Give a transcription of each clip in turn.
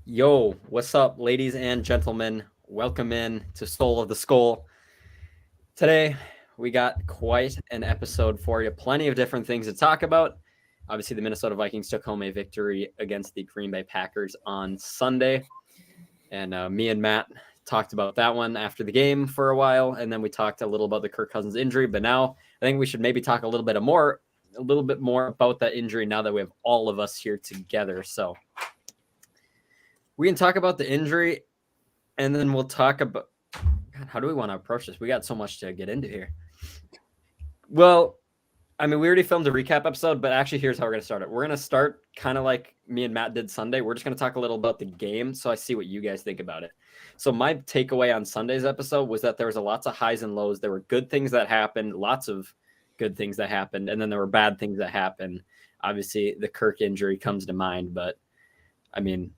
Yo, what's up, ladies and gentlemen? Welcome in to Soul of the Skull. Today, we got quite an episode for you. Plenty of different things to talk about. Obviously, the Minnesota Vikings took home a victory against the Green Bay Packers on Sunday. And me and Matt talked about that one after the game for a while. And then we talked a little about the Kirk Cousins injury. But now I think we should maybe talk a little bit more about that injury now that we have all of us here together. So we can talk about the injury, and then we'll talk about God, how do we want to approach this? We got so much to get into here. Well, I mean, we already filmed a recap episode, but actually, here's how we're going to start it. We're going to start kind of like me and Matt did Sunday. We're just going to talk a little about the game, so I see what you guys think about it. So my takeaway on Sunday's episode was that there was lots of highs and lows. There were good things that happened, lots of good things that happened, and then there were bad things that happened. Obviously, the Kirk injury comes to mind, but I mean,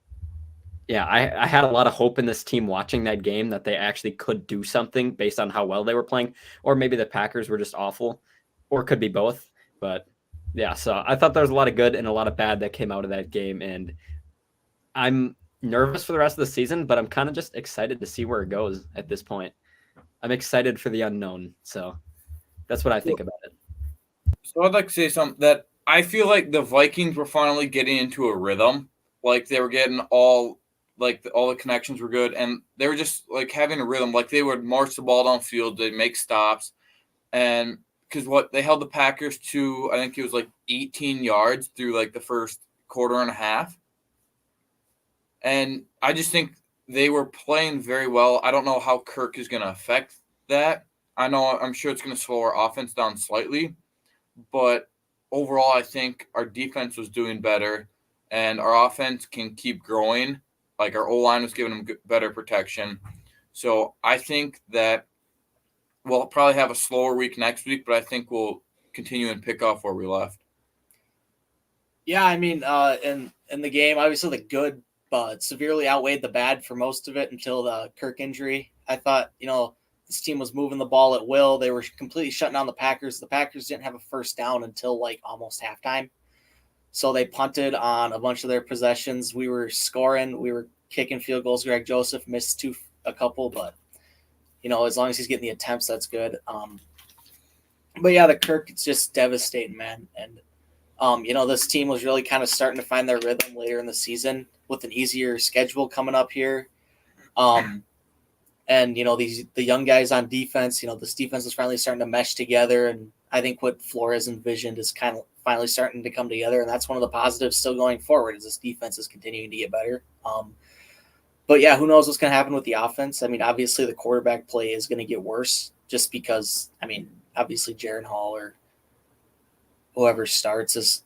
yeah, I had a lot of hope in this team watching that game that they actually could do something based on how well they were playing, or maybe the Packers were just awful, or it could be both. But yeah, so I thought there was a lot of good and a lot of bad that came out of that game, and I'm nervous for the rest of the season, but I'm kind of just excited to see where it goes at this point. I'm excited for the unknown, so that's what I think about it. So I'd like to say something that I feel like the Vikings were finally getting into a rhythm. Like they were getting all the connections were good, and they were just like having a rhythm. Like they would march the ball downfield, they'd make stops, and because what they held the Packers to, I think it was like 18 yards through like the first quarter and a half, and I just think they were playing very well. I don't know how Kirk is going to affect that. I'm sure it's going to slow our offense down slightly, but overall, I think our defense was doing better, and our offense can keep growing. Like our O-line was giving them better protection. So I think that we'll probably have a slower week next week, but I think we'll continue and pick off where we left. Yeah, I mean, in the game, obviously the good severely outweighed the bad for most of it until the Kirk injury. I thought, this team was moving the ball at will. They were completely shutting down the Packers. The Packers didn't have a first down until like almost halftime. So they punted on a bunch of their possessions. We were scoring. We were kicking field goals. Greg Joseph missed a couple, but, as long as he's getting the attempts, that's good. But yeah, the Kirk, it's just devastating, man. And, this team was really kind of starting to find their rhythm later in the season with an easier schedule coming up here. And, the young guys on defense, this defense is finally starting to mesh together. And I think what Flores envisioned is kind of finally starting to come together. And that's one of the positives still going forward is this defense is continuing to get better. But yeah, who knows what's going to happen with the offense? I mean, obviously the quarterback play is going to get worse just because, obviously Jaron Hall or whoever starts is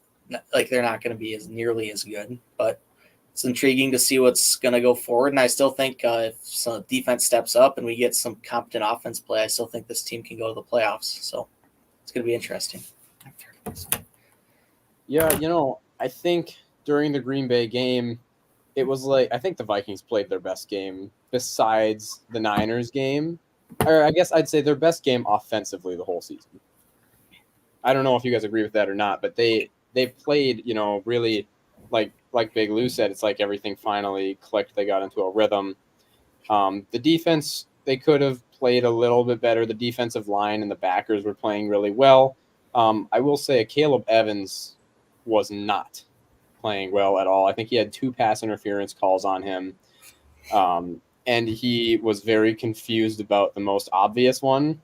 like, they're not going to be as nearly as good, but it's intriguing to see what's going to go forward. And I still think if some defense steps up and we get some competent offense play, I still think this team can go to the playoffs. So it's going to be interesting. Yeah, I think during the Green Bay game, it was like I think the Vikings played their best game besides the Niners game. Or I guess I'd say their best game offensively the whole season. I don't know if you guys agree with that or not, but they played, really like Big Lou said, it's like everything finally clicked. They got into a rhythm. The defense, they could have played a little bit better. The defensive line and the backers were playing really well. I will say Caleb Evans was not playing well at all. I think he had 2 pass interference calls on him. And he was very confused about the most obvious one.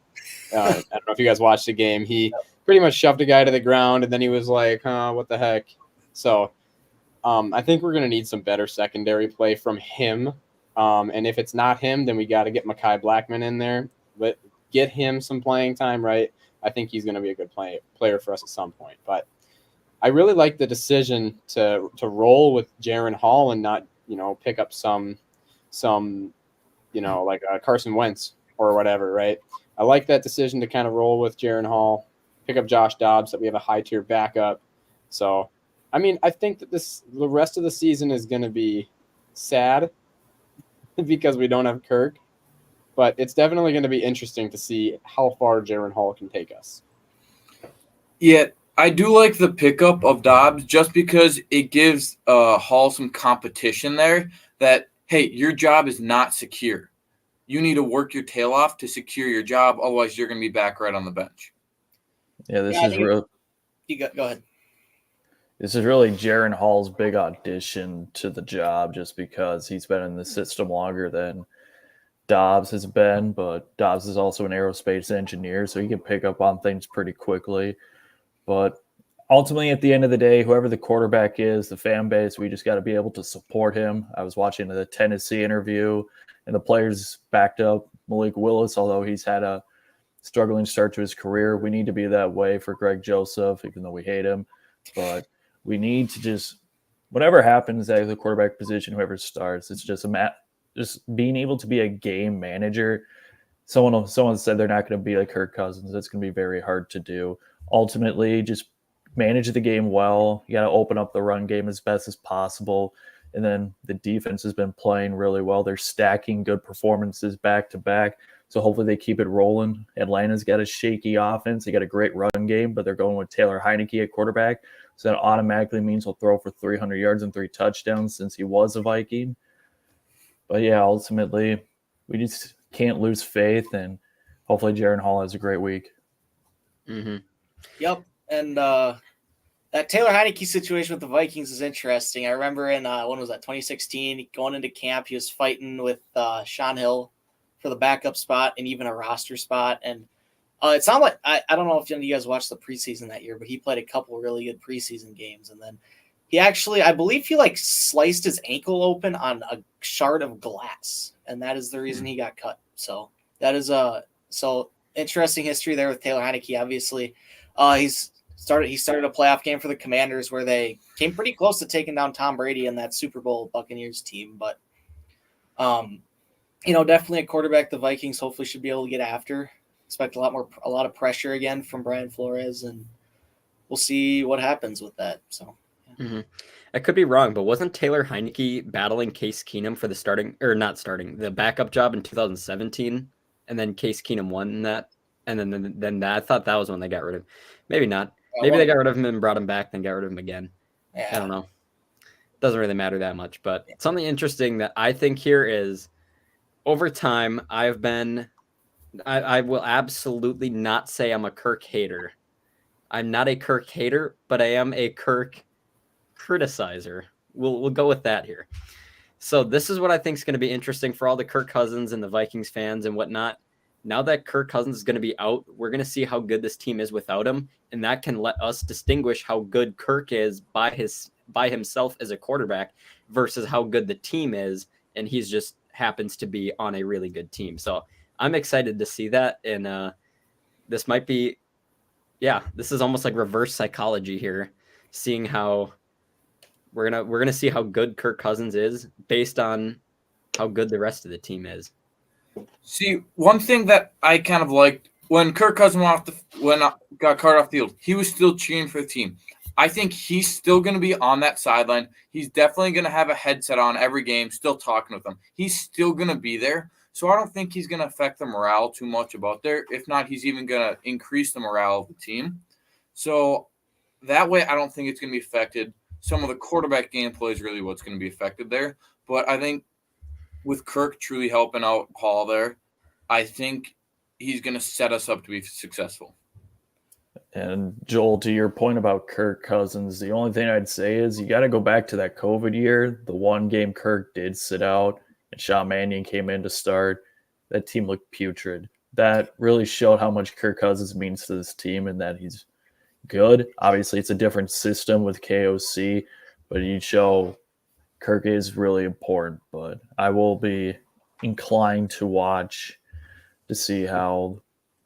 I don't know if you guys watched the game. He pretty much shoved a guy to the ground, and then he was like, what the heck? So I think we're going to need some better secondary play from him. And if it's not him, then we got to get Mekhi Blackman in there. But get him some playing time, right? I think he's going to be a good player for us at some point. But I really like the decision to roll with Jaron Hall and not, pick up some like Carson Wentz or whatever, right? I like that decision to kind of roll with Jaron Hall, pick up Josh Dobbs, that we have a high-tier backup. So, I think that the rest of the season is going to be sad because we don't have Kirk, but it's definitely going to be interesting to see how far Jaron Hall can take us. Yeah, I do like the pickup of Dobbs just because it gives Hall some competition there. that, hey, your job is not secure. You need to work your tail off to secure your job. Otherwise, you're going to be back right on the bench. Yeah, this Yeah, is real. Go ahead. This is really Jaron Hall's big audition to the job, just because he's been in the system longer than Dobbs has been. But Dobbs is also an aerospace engineer, so he can pick up on things pretty quickly. But ultimately, at the end of the day, whoever the quarterback is, the fan base, we just got to be able to support him. I was watching the Tennessee interview, and the players backed up Malik Willis, although he's had a struggling start to his career. We need to be that way for Greg Joseph, even though we hate him. But we need to just, whatever happens at the quarterback position, whoever starts, it's just just being able to be a game manager. Someone said they're not going to be like Kirk Cousins. That's going to be very hard to do. Ultimately, just manage the game well. You got to open up the run game as best as possible. And then the defense has been playing really well. They're stacking good performances back to back. So hopefully they keep it rolling. Atlanta's got a shaky offense. They got a great run game, but they're going with Taylor Heineke at quarterback. So that automatically means he'll throw for 300 yards and 3 touchdowns since he was a Viking. But yeah, ultimately, we just can't lose faith, and hopefully Jaron Hall has a great week. Mm-hmm. Yep. And that Taylor Heineke situation with the Vikings is interesting. I remember in, when was that, 2016, going into camp, he was fighting with Sean Hill for the backup spot and even a roster spot. And it sounded like, I don't know if any of you guys watched the preseason that year, but he played a couple really good preseason games. And then he actually, I believe he like sliced his ankle open on a shard of glass. And that is the reason he got cut. So that is so interesting history there with Taylor Heineke. Obviously, he started a playoff game for the Commanders where they came pretty close to taking down Tom Brady and that Super Bowl Buccaneers team. But, definitely a quarterback the Vikings hopefully should be able to get after. Expect a lot of pressure again from Brian Flores, and we'll see what happens with that. So, yeah. Mm-hmm. I could be wrong, but wasn't Taylor Heineke battling Case Keenum for the backup job in 2017, and then Case Keenum won that, and then I thought that was when they got rid of him. Maybe not. Maybe they got rid of him and brought him back, then got rid of him again. Yeah. I don't know. Doesn't really matter that much, but something interesting that I think here is over time, I will absolutely not say I'm a Kirk hater. I'm not a Kirk hater, but I am a Kirk criticizer. We'll go with that here. So this is what I think is going to be interesting for all the Kirk Cousins and the Vikings fans and whatnot. Now that Kirk Cousins is going to be out, we're going to see how good this team is without him, and that can let us distinguish how good Kirk is by himself as a quarterback versus how good the team is, and he's just happens to be on a really good team. So I'm excited to see that, and this might be, this is almost like reverse psychology here, seeing how we're gonna see how good Kirk Cousins is based on how good the rest of the team is. See, one thing that I kind of liked when Kirk Cousins got carted off the field, he was still cheering for the team. I think he's still going to be on that sideline. He's definitely going to have a headset on every game, still talking with them. He's still going to be there. So I don't think he's going to affect the morale too much about there. If not, he's even going to increase the morale of the team. So that way, I don't think it's going to be affected. Some of the quarterback gameplay is really what's going to be affected there. But I think with Kirk truly helping out Hall there, I think he's going to set us up to be successful. And Joel, to your point about Kirk Cousins, the only thing I'd say is you got to go back to that COVID year. The one game Kirk did sit out and Sean Mannion came in to start. That team looked putrid. That really showed how much Kirk Cousins means to this team and that he's good. Obviously, it's a different system with KOC, but you show Kirk is really important. But I will be inclined to watch to see how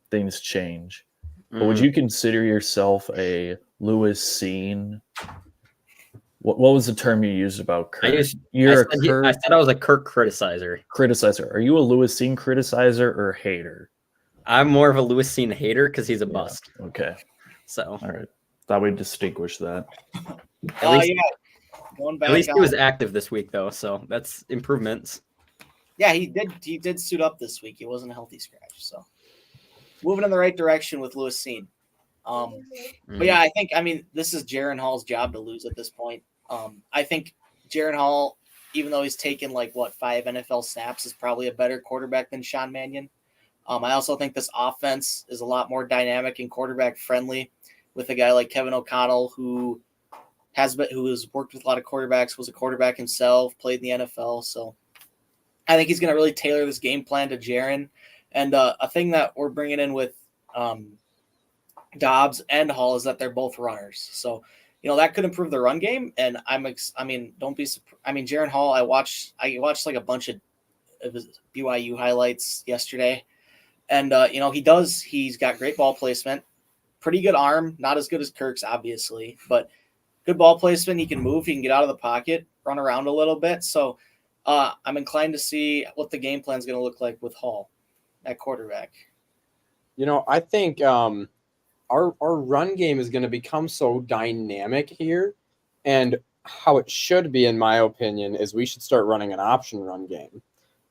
things change. But would you consider yourself a Lewis Cine? What was the term you used about Kirk? I said I was a Kirk criticizer. Criticizer. Are you a Lewis Cine criticizer or hater? I'm more of a Lewis Cine hater because he's a bust. Okay. So all right. Thought we'd distinguish that. At least he was active this week though, so that's improvements. Yeah, he did suit up this week. He wasn't a healthy scratch, so moving in the right direction with Lewis Cine. But yeah, I mean, this is Jaron Hall's job to lose at this point. I think Jaron Hall even though he's taken 5 NFL snaps, is probably a better quarterback than Sean Mannion. I also think this offense is a lot more dynamic and quarterback friendly with a guy like Kevin O'Connell who has worked with a lot of quarterbacks, was a quarterback himself, played in the NFL. So I think he's going to really tailor this game plan to Jaren. And a thing that we're bringing in with Dobbs and Hall is that they're both runners. So, that could improve the run game. And don't be surprised. Jaren Hall, I watched like a bunch of his BYU highlights yesterday. And, he's got great ball placement, pretty good arm, not as good as Kirk's, obviously, but good ball placement. He can move, he can get out of the pocket, run around a little bit. So I'm inclined to see what the game plan is going to look like with Hall at quarterback. I think our run game is going to become so dynamic here, and how it should be, in my opinion, is we should start running an option run game.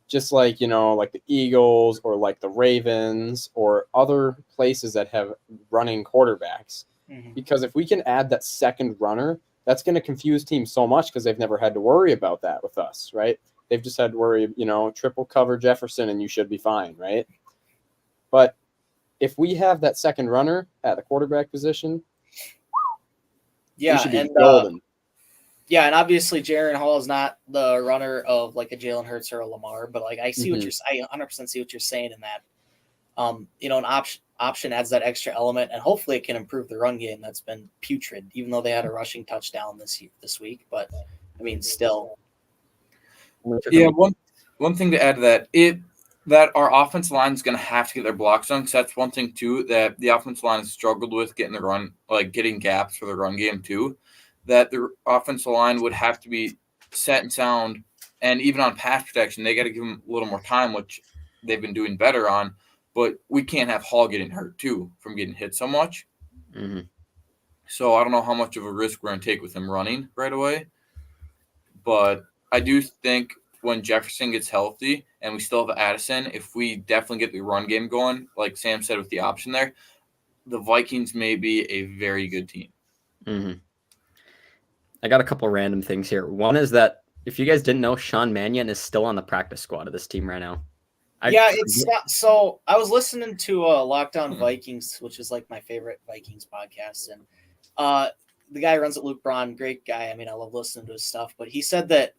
Just like the Eagles or like the Ravens or other places that have running quarterbacks. Mm-hmm. Because if we can add that second runner, that's going to confuse teams so much because they've never had to worry about that with us, right? They've just had to worry, triple cover Jefferson and you should be fine, right? But if we have that second runner at the quarterback position, we should be golden. Yeah, and obviously Jaren Hall is not the runner of like a Jalen Hurts or a Lamar, but I see what I 100% see what you're saying in that. An option adds that extra element, and hopefully it can improve the run game that's been putrid, even though they had a rushing touchdown this week. But still. Yeah, one thing to add to that our offensive line is going to have to get their blocks done. Because that's one thing too that the offensive line has struggled with getting the run, getting gaps for the run game too. That the offensive line would have to be set and sound, and even on pass protection, they got to give them a little more time, which they've been doing better on. But we can't have Hall getting hurt too from getting hit so much. Mm-hmm. So I don't know how much of a risk we're going to take with him running right away. But I do think when Jefferson gets healthy and we still have Addison, if we definitely get the run game going, like Sam said with the option there, the Vikings may be a very good team. Mm-hmm. I got a couple random things here. One is that if you guys didn't know, Sean Mannion is still on the practice squad of this team right now. It's not. So I was listening to Lockdown Vikings, which is like my favorite Vikings podcast, and the guy who runs it, Luke Braun, great guy. I love listening to his stuff, but he said that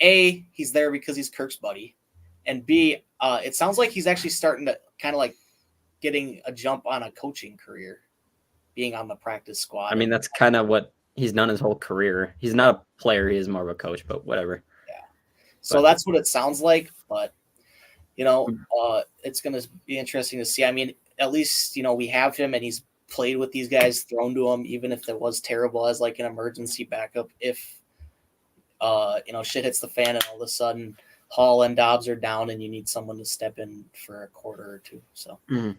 A, he's there because he's Kirk's buddy, and B, it sounds like he's actually starting to kind of like getting a jump on a coaching career, being on the practice squad. That's kind of what he's done his whole career. He's not a player; he is more of a coach, but whatever. Yeah. So that's what it sounds like, but it's going to be interesting to see. At least we have him, and he's played with these guys, thrown to him, even if it was terrible as like an emergency backup. If shit hits the fan and all of a sudden Hall and Dobbs are down, and you need someone to step in for a quarter or two. So. Mm-hmm.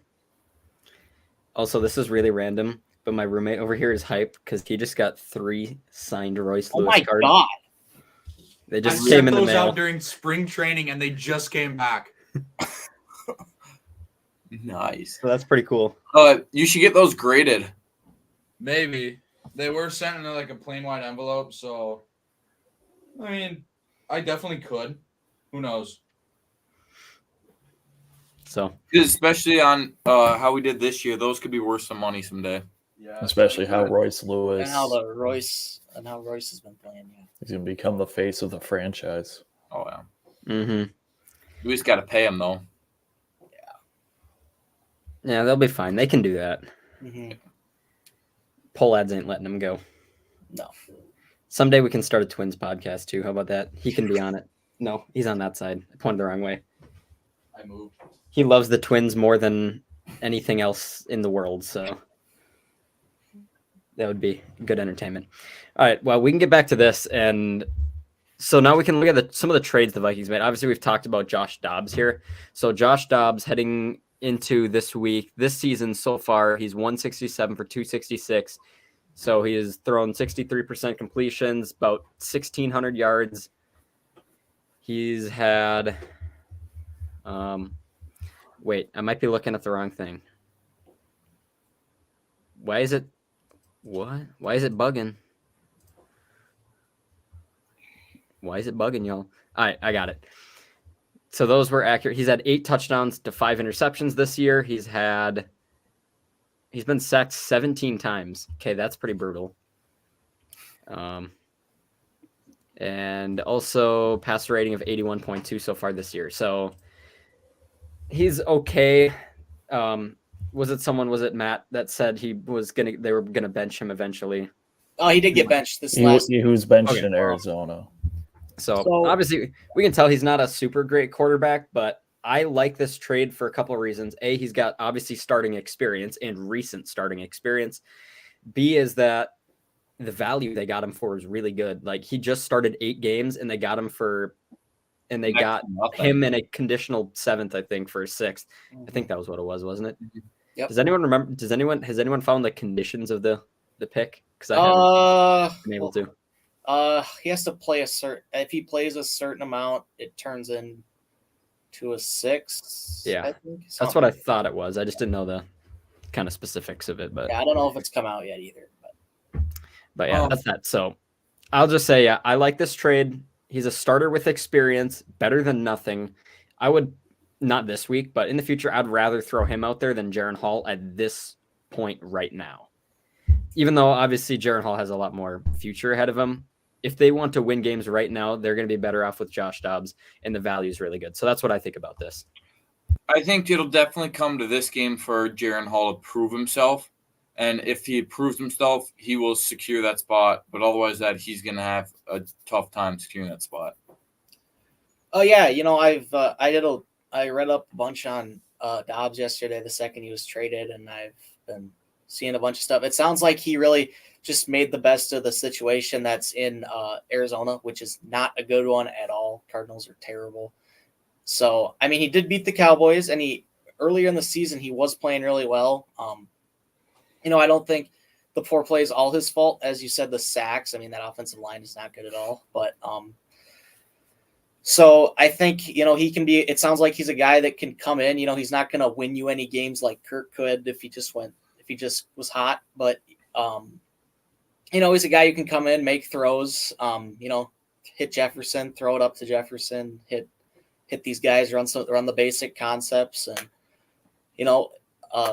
Also, this is really random, but my roommate over here is hyped because he just got 3 signed Royce Lewis cards. Oh my god! They just came in the mail. I sent those out during spring training, and they just came back. Nice. So that's pretty cool. You should get those graded. Maybe. They were sent in like a plain white envelope, so I definitely could. Who knows? So especially on how we did this year, those could be worth some money someday. Yeah. Especially how Royce Lewis and how Royce has been playing. Yeah. He's gonna become the face of the franchise. Oh yeah. Mm-hmm. We just got to pay him though. Yeah, they'll be fine. They can do that. Mm-hmm. Poll ads ain't letting them go. No. Someday we can start a Twins podcast too. How about that? He can be on it. No, he's on that side. I pointed the wrong way. I moved. He loves the Twins more than anything else in the world, so that would be good entertainment. All right, well, we can get back to this, and so now we can look at some of the trades the Vikings made. Obviously, we've talked about Josh Dobbs here. So Josh Dobbs heading into this season so far, he's 167 for 266. So he has thrown 63% completions, about 1,600 yards. He's had, wait, I might be looking at the wrong thing. Why is it bugging? Why is it bugging y'all? All right, I got it. So those were accurate. He's had 8 touchdowns to 5 interceptions this year. He's been sacked 17 times. Okay, that's pretty brutal. And also passer rating of 81.2 so far this year. So he's okay. Was it Matt that said they were gonna bench him eventually? Oh, he did get benched this He last. was benched Okay. in Arizona. So obviously we can tell he's not a super great quarterback, but I like this trade for a couple of reasons. A, he's got obviously starting experience and recent starting experience. B is that the value they got him for is really good. Like he just started 8 games and they got him got him in a conditional 7th, I think, for a 6th. I think that was what it was, wasn't it? Yep. Does anyone remember? Has anyone found the conditions of the pick? Because I haven't been able to. He has to play if he plays a certain amount, it turns into a 6. Yeah. I think. That's what I thought it was. I just didn't know the kind of specifics of it, but yeah, I don't know if it's come out yet either. But yeah, that's that. So I'll just say, yeah, I like this trade. He's a starter with experience, better than nothing. I would, not this week, but in the future, I'd rather throw him out there than Jaren Hall at this point right now. Even though obviously Jaren Hall has a lot more future ahead of him. If they want to win games right now, they're going to be better off with Josh Dobbs, and the value is really good. So that's what I think about this. I think it'll definitely come to this game for Jaren Hall to prove himself. And if he proves himself, he will secure that spot. But otherwise, he's going to have a tough time securing that spot. Oh yeah, I read up a bunch on Dobbs yesterday, the second he was traded, and I've been seeing a bunch of stuff. It sounds like he really just made the best of the situation that's in Arizona, which is not a good one at all. Cardinals are terrible. So I mean, he did beat the Cowboys, and earlier in the season he was playing really well. I don't think the poor play is all his fault. As you said, the sacks. I mean, that offensive line is not good at all. But so I think, he can be – it sounds like he's a guy that can come in. He's not going to win you any games like Kirk could if he just was hot. But, he's a guy who can come in, make throws, hit Jefferson, throw it up to Jefferson, hit these guys, run the basic concepts. And,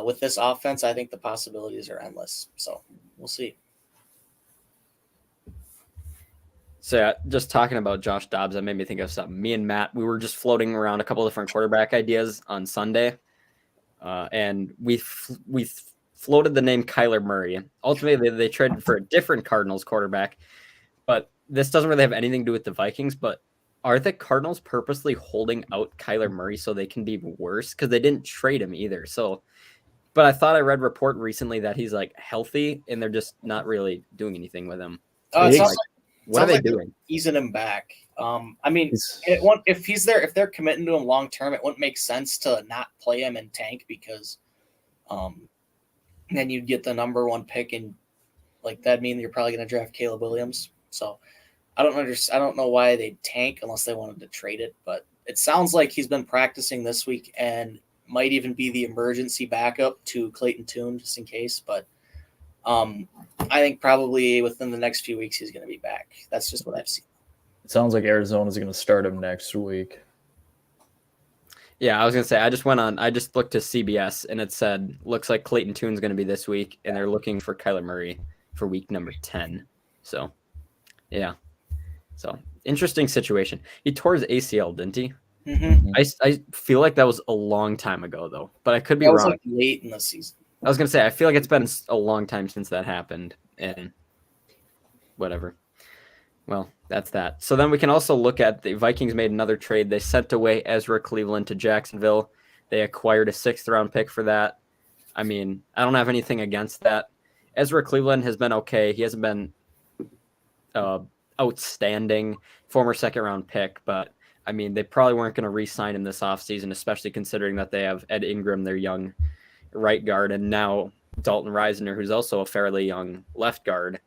with this offense, I think the possibilities are endless. So we'll see. So yeah, just talking about Josh Dobbs, that made me think of something. Me and Matt, we were just floating around a couple different quarterback ideas on Sunday, and we floated the name Kyler Murray. Ultimately, they traded for a different Cardinals quarterback, but this doesn't really have anything to do with the Vikings. But are the Cardinals purposely holding out Kyler Murray so they can be worse? Because they didn't trade him either. So, but I thought I read a report recently that he's like healthy and they're just not really doing anything with him. What are they doing? Easing him back. I mean, if he's there, if they're committing to him long term, it wouldn't make sense to not play him and tank because then you'd get the number 1 pick and like that'd mean you're probably going to draft Caleb Williams. So I don't know why they tank unless they wanted to trade it, but it sounds like he's been practicing this week and might even be the emergency backup to Clayton Tune just in case. But I think probably within the next few weeks he's going to be back. That's just what I've seen. It sounds like Arizona's going to start him next week. Yeah, I was going to say, I just looked to CBS and it said, looks like Clayton Tune's going to be this week and they're looking for Kyler Murray for week number 10. So, yeah. So, interesting situation. He tore his ACL, didn't he? Mm-hmm. I feel like that was a long time ago, though, but I could be wrong. Like late in the season. I was going to say, I feel like it's been a long time since that happened, and whatever. Well, that's that. So then we can also look at the Vikings made another trade. They sent away Ezra Cleveland to Jacksonville. They acquired a 6th-round pick for that. I mean, I don't have anything against that. Ezra Cleveland has been okay. He hasn't been outstanding, former 2nd-round pick, but I mean, they probably weren't going to re-sign him this offseason, especially considering that they have Ed Ingram, their young right guard, and now Dalton Risner, who's also a fairly young left guard.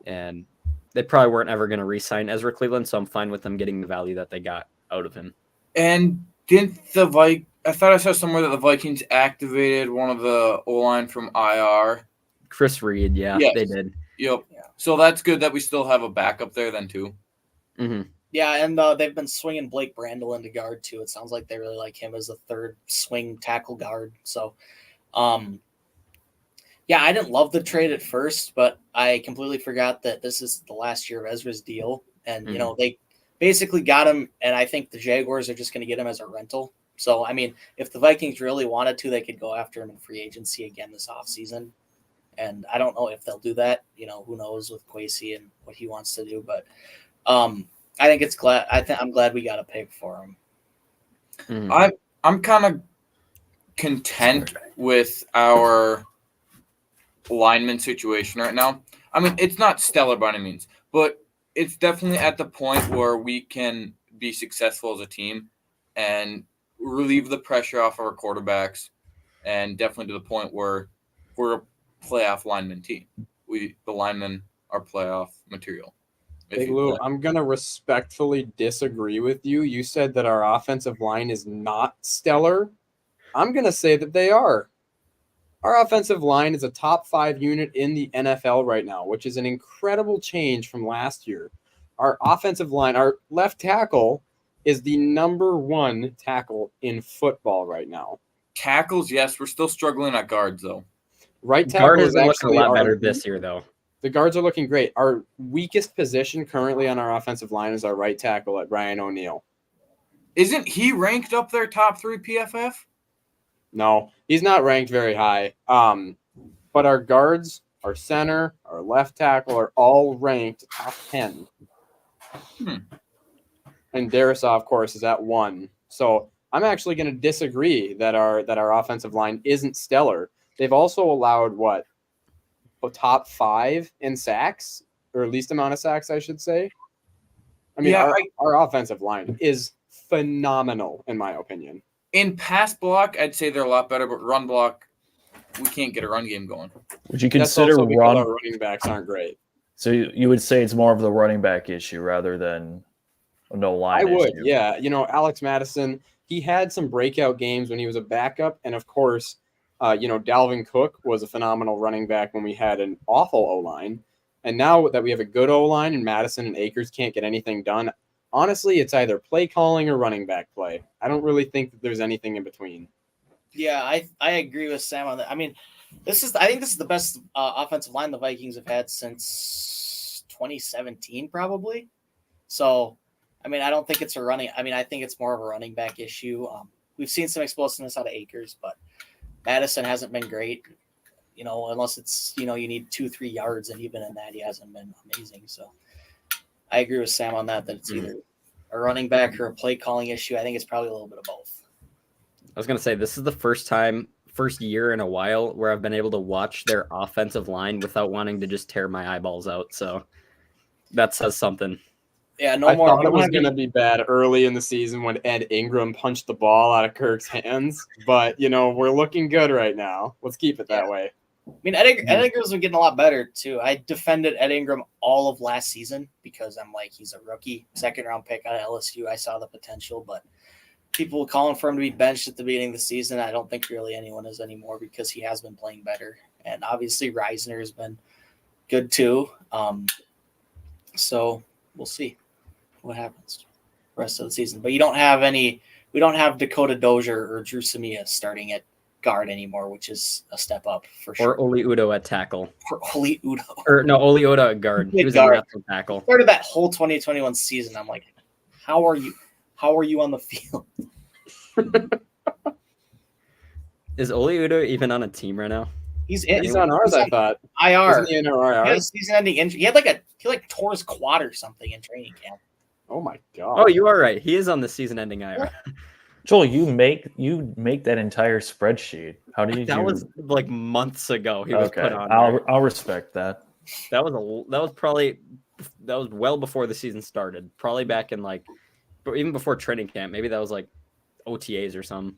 And they probably weren't ever going to re-sign Ezra Cleveland, so I'm fine with them getting the value that they got out of him. And didn't I thought I saw somewhere that the Vikings activated one of the O-line from IR. Chris Reed, yeah, yes. They did. Yep. Yeah. So that's good that we still have a backup there then too. Mm-hmm. Yeah, and they've been swinging Blake Brandel into guard too. It sounds like they really like him as a third swing tackle guard. So, yeah, I didn't love the trade at first, but I completely forgot that this is the last year of Ezra's deal, and they basically got him. And I think the Jaguars are just going to get him as a rental. So, I mean, if the Vikings really wanted to, they could go after him in free agency again this offseason. And I don't know if they'll do that. Who knows with Kwesi and what he wants to do, but. I think it's glad. I'm glad we got a pick for him. Mm-hmm. I'm kind of content with our lineman situation right now. I mean, it's not stellar by any means, but it's definitely at the point where we can be successful as a team and relieve the pressure off our quarterbacks, and definitely to the point where we're a playoff lineman team. The linemen are playoff material. Big Lou, I'm going to respectfully disagree with you. You said that our offensive line is not stellar. I'm going to say that they are. Our offensive line is a top 5 unit in the NFL right now, which is an incredible change from last year. Our offensive line, our left tackle, is the number 1 tackle in football right now. Tackles, yes. We're still struggling at guards, though. Right tackle guard is looking a lot better our, this year, though. The guards are looking great. Our weakest position currently on our offensive line is our right tackle at Brian O'Neill. Isn't he ranked up there top 3 PFF? No, he's not ranked very high. But our guards, our center, our left tackle are all ranked top 10. And Darrisaw, of course, is at 1. So I'm actually going to disagree that our offensive line isn't stellar. They've also allowed a top 5 in sacks, or least amount of sacks, I should say. I mean, our offensive line is phenomenal, in my opinion. In pass block, I'd say they're a lot better, but run block, we can't get a run game going. Would you consider our running backs aren't great? So you would say it's more of the running back issue rather than a no line issue? I would, yeah. Alex Madison, he had some breakout games when he was a backup, and of course, Dalvin Cook was a phenomenal running back when we had an awful O-line. And now that we have a good O-line and Madison and Akers can't get anything done, honestly, it's either play calling or running back play. I don't really think that there's anything in between. Yeah, I agree with Sam on that. I mean, I think this is the best offensive line the Vikings have had since 2017, probably. So, I mean, I don't think it's I think it's more of a running back issue. We've seen some explosiveness out of Akers, but Madison hasn't been great, unless it's, you need 2-3 yards, and even in that, he hasn't been amazing. So I agree with Sam on that it's either a running back or a play calling issue. I think it's probably a little bit of both. I was going to say, this is the first year in a while where I've been able to watch their offensive line without wanting to just tear my eyeballs out. So that says something. Yeah, I thought it was going to be bad early in the season when Ed Ingram punched the ball out of Kirk's hands, but we're looking good right now. Let's keep it that way. I mean, Ed Ingram's been getting a lot better too. I defended Ed Ingram all of last season because I'm like, he's a rookie, 2nd-round pick out of LSU. I saw the potential, but people calling for him to be benched at the beginning of the season, I don't think really anyone is anymore because he has been playing better, and obviously Reisner has been good too. So we'll see what happens the rest of the season. But we don't have Dakota Dozier or Drew Samia starting at guard anymore, which is a step up for sure. Or Oli Udo at tackle. For Oli Udo. Or no, Oli Udo at guard. He was a natural tackle. Started that whole 2021 season. I'm like, how are you on the field? Is Oli Udo even on a team right now? He's on ours, I thought. IR. Isn't he in our IR? He had a season-ending injury. He had he tore his quad or something in training camp. Oh my god! Oh, you are right. He is on the season-ending IR. Joel, you make that entire spreadsheet. How do you? That was like months ago. He was put on. I'll respect that. That was well before the season started. Probably back in but even before training camp. Maybe that was OTAs or something.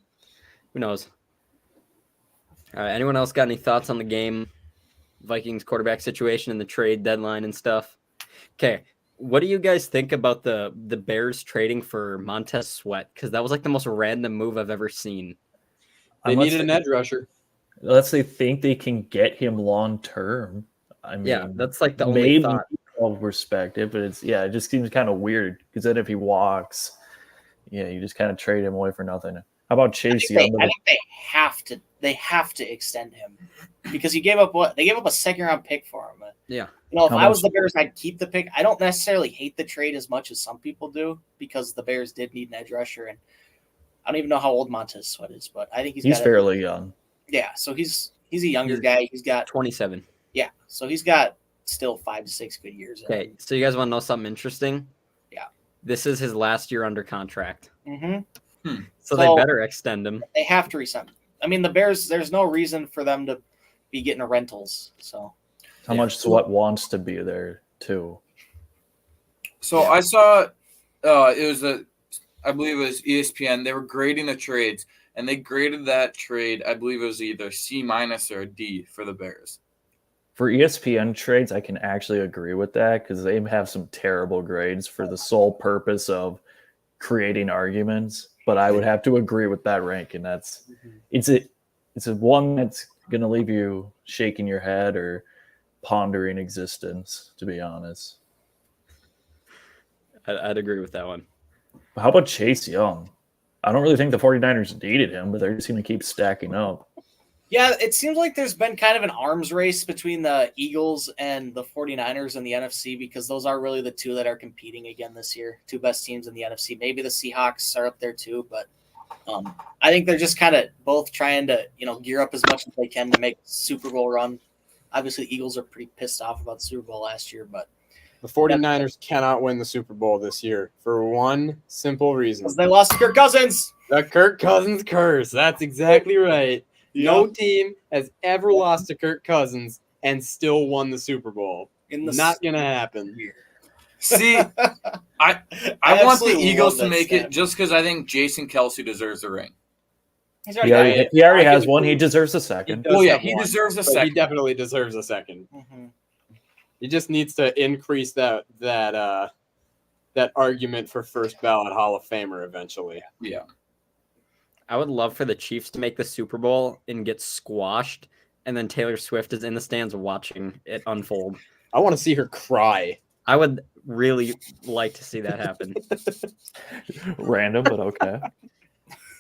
Who knows? All right. Anyone else got any thoughts on the game? Vikings quarterback situation and the trade deadline and stuff. Okay. What do you guys think about the Bears trading for Montez Sweat? Because that was the most random move I've ever seen. They needed an edge rusher. Unless they think they can get him long term. I mean, yeah, that's the only thought. I'll respect it, but it just seems kind of weird because then if he walks, you just kind of trade him away for nothing. How about Chase Young? I think they have to extend him because he gave up what? They gave up a second-round pick for him. Yeah. If I was the Bears, I'd keep the pick. I don't necessarily hate the trade as much as some people do because the Bears did need an edge rusher, and I don't even know how old Montez Sweat is, but I think he's fairly young. Yeah, so he's a younger guy. He's got 27. Yeah, so he's got still 5 to 6 good years. Okay, so you guys want to know something interesting? Yeah. This is his last year under contract. Mm-hmm. So they better extend him. They have to resign. I mean, the Bears, there's no reason for them to be getting rentals. So how much Sweat wants to be there too. So I saw I believe it was ESPN. They were grading the trades, and they graded that trade. I believe it was either C- or a D for the Bears. For ESPN trades, I can actually agree with that because they have some terrible grades for the sole purpose of creating arguments. But I would have to agree with that rank, and it's a one that's gonna leave you shaking your head or pondering existence, to be honest. I'd agree with that one. How about Chase Young? I don't really think the 49ers needed him, but they're just going to keep stacking up. Yeah, it seems like there's been kind of an arms race between the Eagles and the 49ers in the NFC because those are really the two that are competing again this year. Two best teams in the NFC. Maybe the Seahawks are up there too, but I think they're just kind of both trying to, gear up as much as they can to make a Super Bowl run. Obviously, the Eagles are pretty pissed off about the Super Bowl last year, but the 49ers cannot win the Super Bowl this year for one simple reason. Because they lost to Kirk Cousins. The Kirk Cousins curse. That's exactly right. No team has ever lost to Kirk Cousins and still won the Super Bowl. Not going to happen. See, I want the Eagles to make it just because I think Jason Kelce deserves a ring. He already has one. He deserves a second. He deserves a second. He definitely deserves a second. Mm-hmm. He just needs to increase that argument for first ballot Hall of Famer eventually. Yeah. I would love for the Chiefs to make the Super Bowl and get squashed, and then Taylor Swift is in the stands watching it unfold. I want to see her cry. I would really like to see that happen. Random, but okay.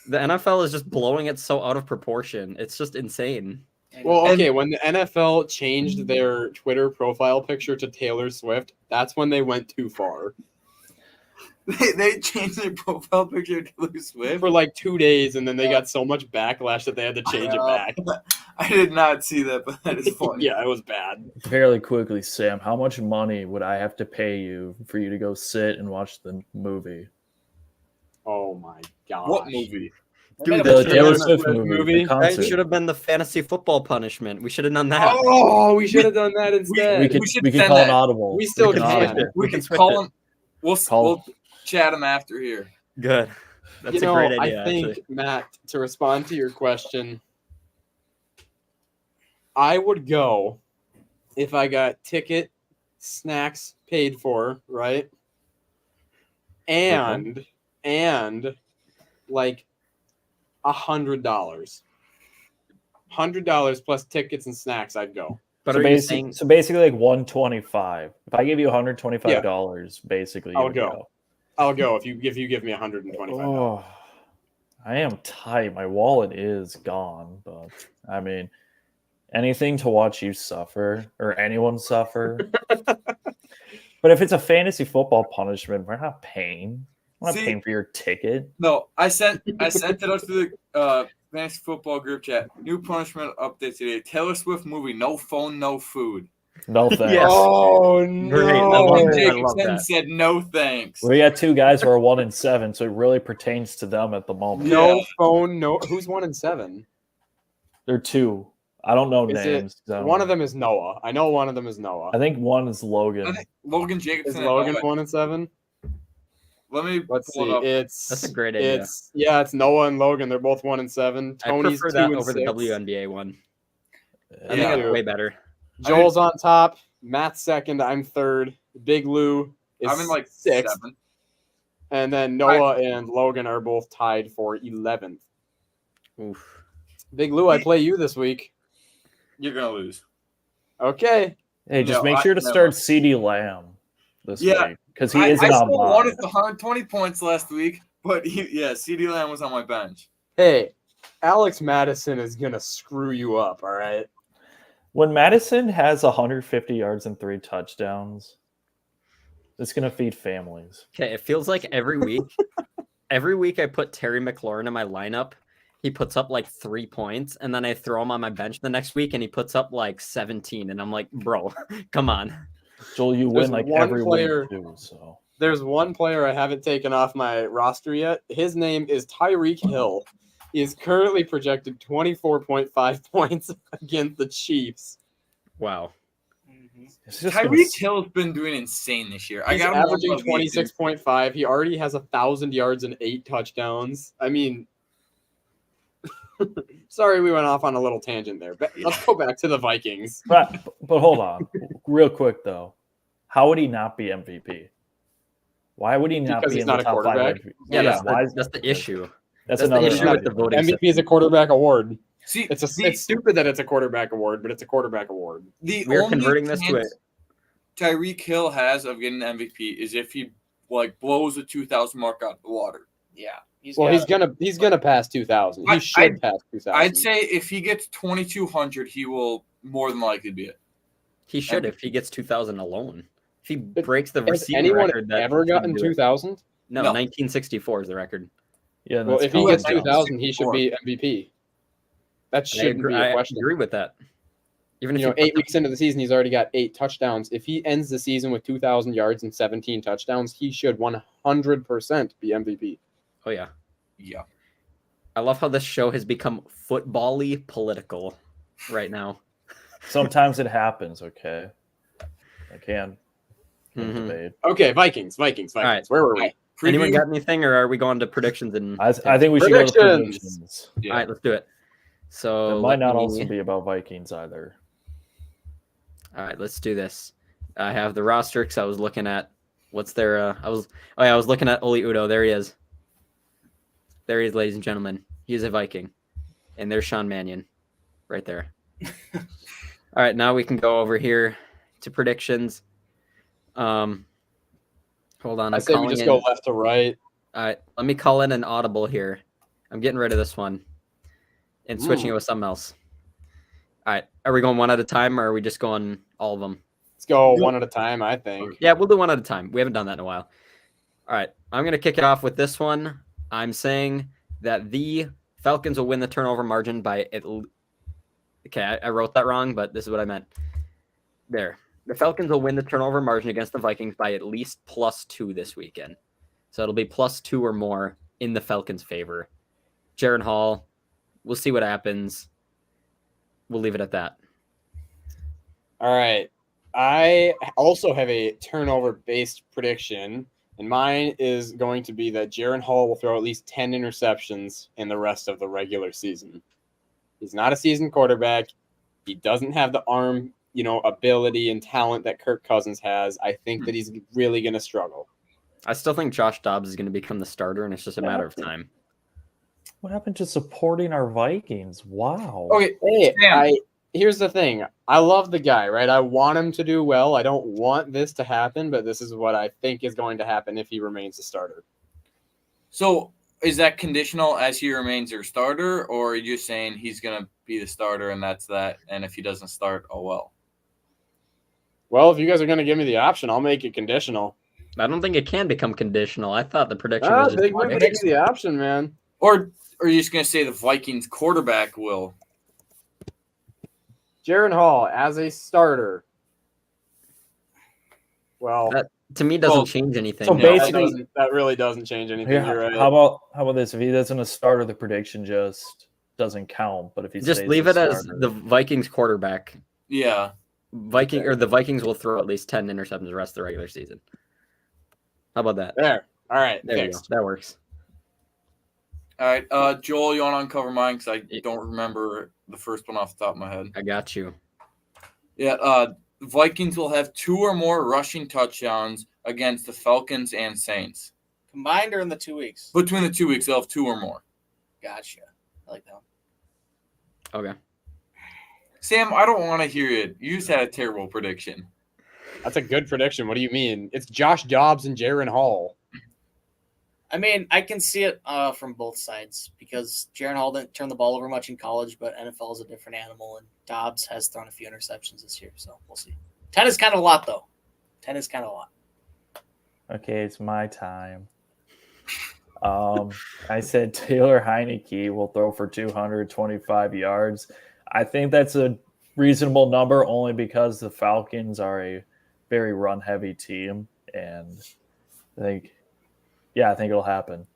The NFL is just blowing it so out of proportion. It's just insane. Well, okay, when the NFL changed their Twitter profile picture to Taylor Swift, that's when they went too far. They changed their profile picture to Taylor Swift? For like 2 days, and then they got so much backlash that they had to change it back. I did not see that, but that is funny. Yeah, it was bad. Fairly quickly, Sam, how much money would I have to pay you for you to go sit and watch the movie? Oh my gosh. What movie? Dude, the Taylor Swift movie. That should have been the fantasy football punishment. We should have done that. Oh, we should have done that instead. We can call an audible. We still can. We can call him. We'll chat him after here. Good. That's a great idea. I think, actually, Matt, to respond to your question, I would go if I got ticket, snacks paid for, right? And like $100. $100 plus tickets and snacks, I'd go. But so basically like $125. If I give you $125, basically I'll go. I'll go if you give me $125. Oh, I am tight. My wallet is gone, but I mean, anything to watch you suffer or anyone suffer. But if it's a fantasy football punishment, we're not paying. We're not paying for your ticket. No, I sent it out to the fantasy football group chat. New punishment update today. Taylor Swift movie. No phone, no food. No thanks. Yes. Oh no! Jacobson said no thanks. We got two guys who are 1-7, so it really pertains to them at the moment. No phone, no. Who's 1-7? They're two. I don't know names. One of them is Noah. I know one of them is Noah. I think one is Logan. I think Logan Jacobson. Is Logan 1-7? Let's see. That's a great idea. It's Noah and Logan. They're both 1-7. Tony's I prefer that 2-6. over the WNBA one. I Yeah. think it's way better. Joel's on top. Matt's second. I'm third. Big Lou is I'm in like 6th. 7. And then Noah and Logan are both tied for 11th. Oof. Big Lou, I play you this week. You're gonna lose. Okay. Hey, just No, make sure to never. start CD Lamb this Yeah, week because he I isn't still on mine. wanted the 120 points last week, but CeeDee Lamb was on my bench. Hey, Alex Madison is gonna screw you up. All right. When Madison has 150 yards and 3 touchdowns, it's gonna feed families. Okay, it feels like every week I put Terry McLaurin in my lineup. He puts up like 3 points, and then I throw him on my bench the next week, and he puts up like 17, and I'm like, bro, come on. Joel, you There's win like one every player- week too. So There's one player I haven't taken off my roster yet. His name is Tyreek Hill. He is currently projected 24.5 points against the Chiefs. Wow. it's just Tyreek Hill's been doing insane this year. I He's got him averaging on my league, too. 26.5. He already has 1,000 yards and 8 touchdowns. I mean, sorry we went off on a little tangent there, but let's go back to the Vikings. But hold on, real quick though, how would he not be MVP? Why would he not Because be he's in not the a top 5 quarterback? MVP? Yeah, why that's the issue. That's That's the another issue with the voting MVP is a quarterback award. See, It's stupid that it's a quarterback award, but it's a quarterback award. the We're only converting this to chance Tyreek Hill has of getting an MVP is if he blows the 2,000 mark out of the water. Yeah. He's gonna pass 2,000. He should pass 2,000. I'd say if he gets 2,200, he will more than likely be it. He should if he gets 2,000 alone. If he breaks the Has receiving anyone record, that ever he can gotten do it. 2,000? No, No. 1964 is the record. Yeah, Well, that's if he how gets it goes. 2,000, he should be MVP. That And shouldn't be a I question. agree with that. Even if You know, he 8 weeks into the season, he's already got 8 touchdowns. If he ends the season with 2,000 yards and 17 touchdowns, he should 100% be MVP. Oh yeah. Yeah. I love how this show has become football-y political right now. Sometimes it happens. Okay, I can Mhm. debate. Okay, Vikings. right. Where were we? Anyone Preview? got anything, or are we going to predictions? And I think we should go to Predictions. predictions. Yeah. all right, let's do it. So It might not let me- also be about Vikings either. All right, let's do this. I have the roster because I was looking at what's their. I was looking at Oli Udo. There he is. There he is, ladies and gentlemen. He's a Viking, and there's Sean Mannion, right there. All right, now we can go over here to predictions. Hold on, I I'm say we calling just in. go left to right. All right, let me call in an audible here. I'm getting rid of this one and switching it with something else. All right, are we going one at a time, or are we just going all of them? Let's go one at a time, I think. Yeah, we'll do one at a time. We haven't done that in a while. All right, I'm going to kick it off with this one. I'm saying that the Falcons will win the turnover margin by okay, I wrote that wrong, but this is what I meant. There. The Falcons will win the turnover margin against the Vikings by at least +2 this weekend. So it'll be +2 or more in the Falcons' favor. Jaron Hall, we'll see what happens. We'll leave it at that. All right. I also have a turnover-based prediction, and mine is going to be that Jaron Hall will throw at least 10 interceptions in the rest of the regular season. He's not a seasoned quarterback. He doesn't have the arm, ability and talent that Kirk Cousins has. I think that he's really going to struggle. I still think Josh Dobbs is going to become the starter, and it's just a matter of time. What happened to supporting our Vikings? Wow. Okay. Hey, Sam. here's the thing. I love the guy, right? I want him to do well. I don't want this to happen, but this is what I think is going to happen if he remains a starter. So is that conditional as he remains your starter, or are you just saying he's going to be the starter and that's that? And if he doesn't start, oh well. Well, if you guys are going to give me the option, I'll make it conditional. I don't think it can become conditional. I thought the prediction Ah, was just Big Blue gives me the option, man. Or are you just going to say the Vikings quarterback will? Jaron Hall as a starter. Well, to me doesn't Well, change anything. so No. basically- that really doesn't change anything. Yeah, You're right. how about this? If he doesn't a starter, the prediction just doesn't count. But if he just stays leave a it as starter- the Vikings quarterback. Yeah. The Vikings will throw at least 10 interceptions the rest of the regular season. How about that? There. All right. There you go. Fixed. That works. All right. Joel, you want to uncover mine? Because I don't remember the first one off the top of my head. I got you. Yeah. Vikings will have 2 or more rushing touchdowns against the Falcons and Saints. Combined or in the 2 weeks? Between the 2 weeks, they'll have 2 or more. Gotcha. I like that one. Okay. Sam, I don't want to hear it. You just had a terrible prediction. That's a good prediction. What do you mean? It's Josh Dobbs and Jaren Hall. I mean, I can see it from both sides because Jaren Hall didn't turn the ball over much in college, but NFL is a different animal, and Dobbs has thrown a few interceptions this year, so we'll see. 10 is kind of a lot, though. 10 is kind of a lot. Okay, it's my time. I said Taylor Heineke will throw for 225 yards. I think that's a reasonable number only because the Falcons are a very run-heavy team, and I think it'll happen.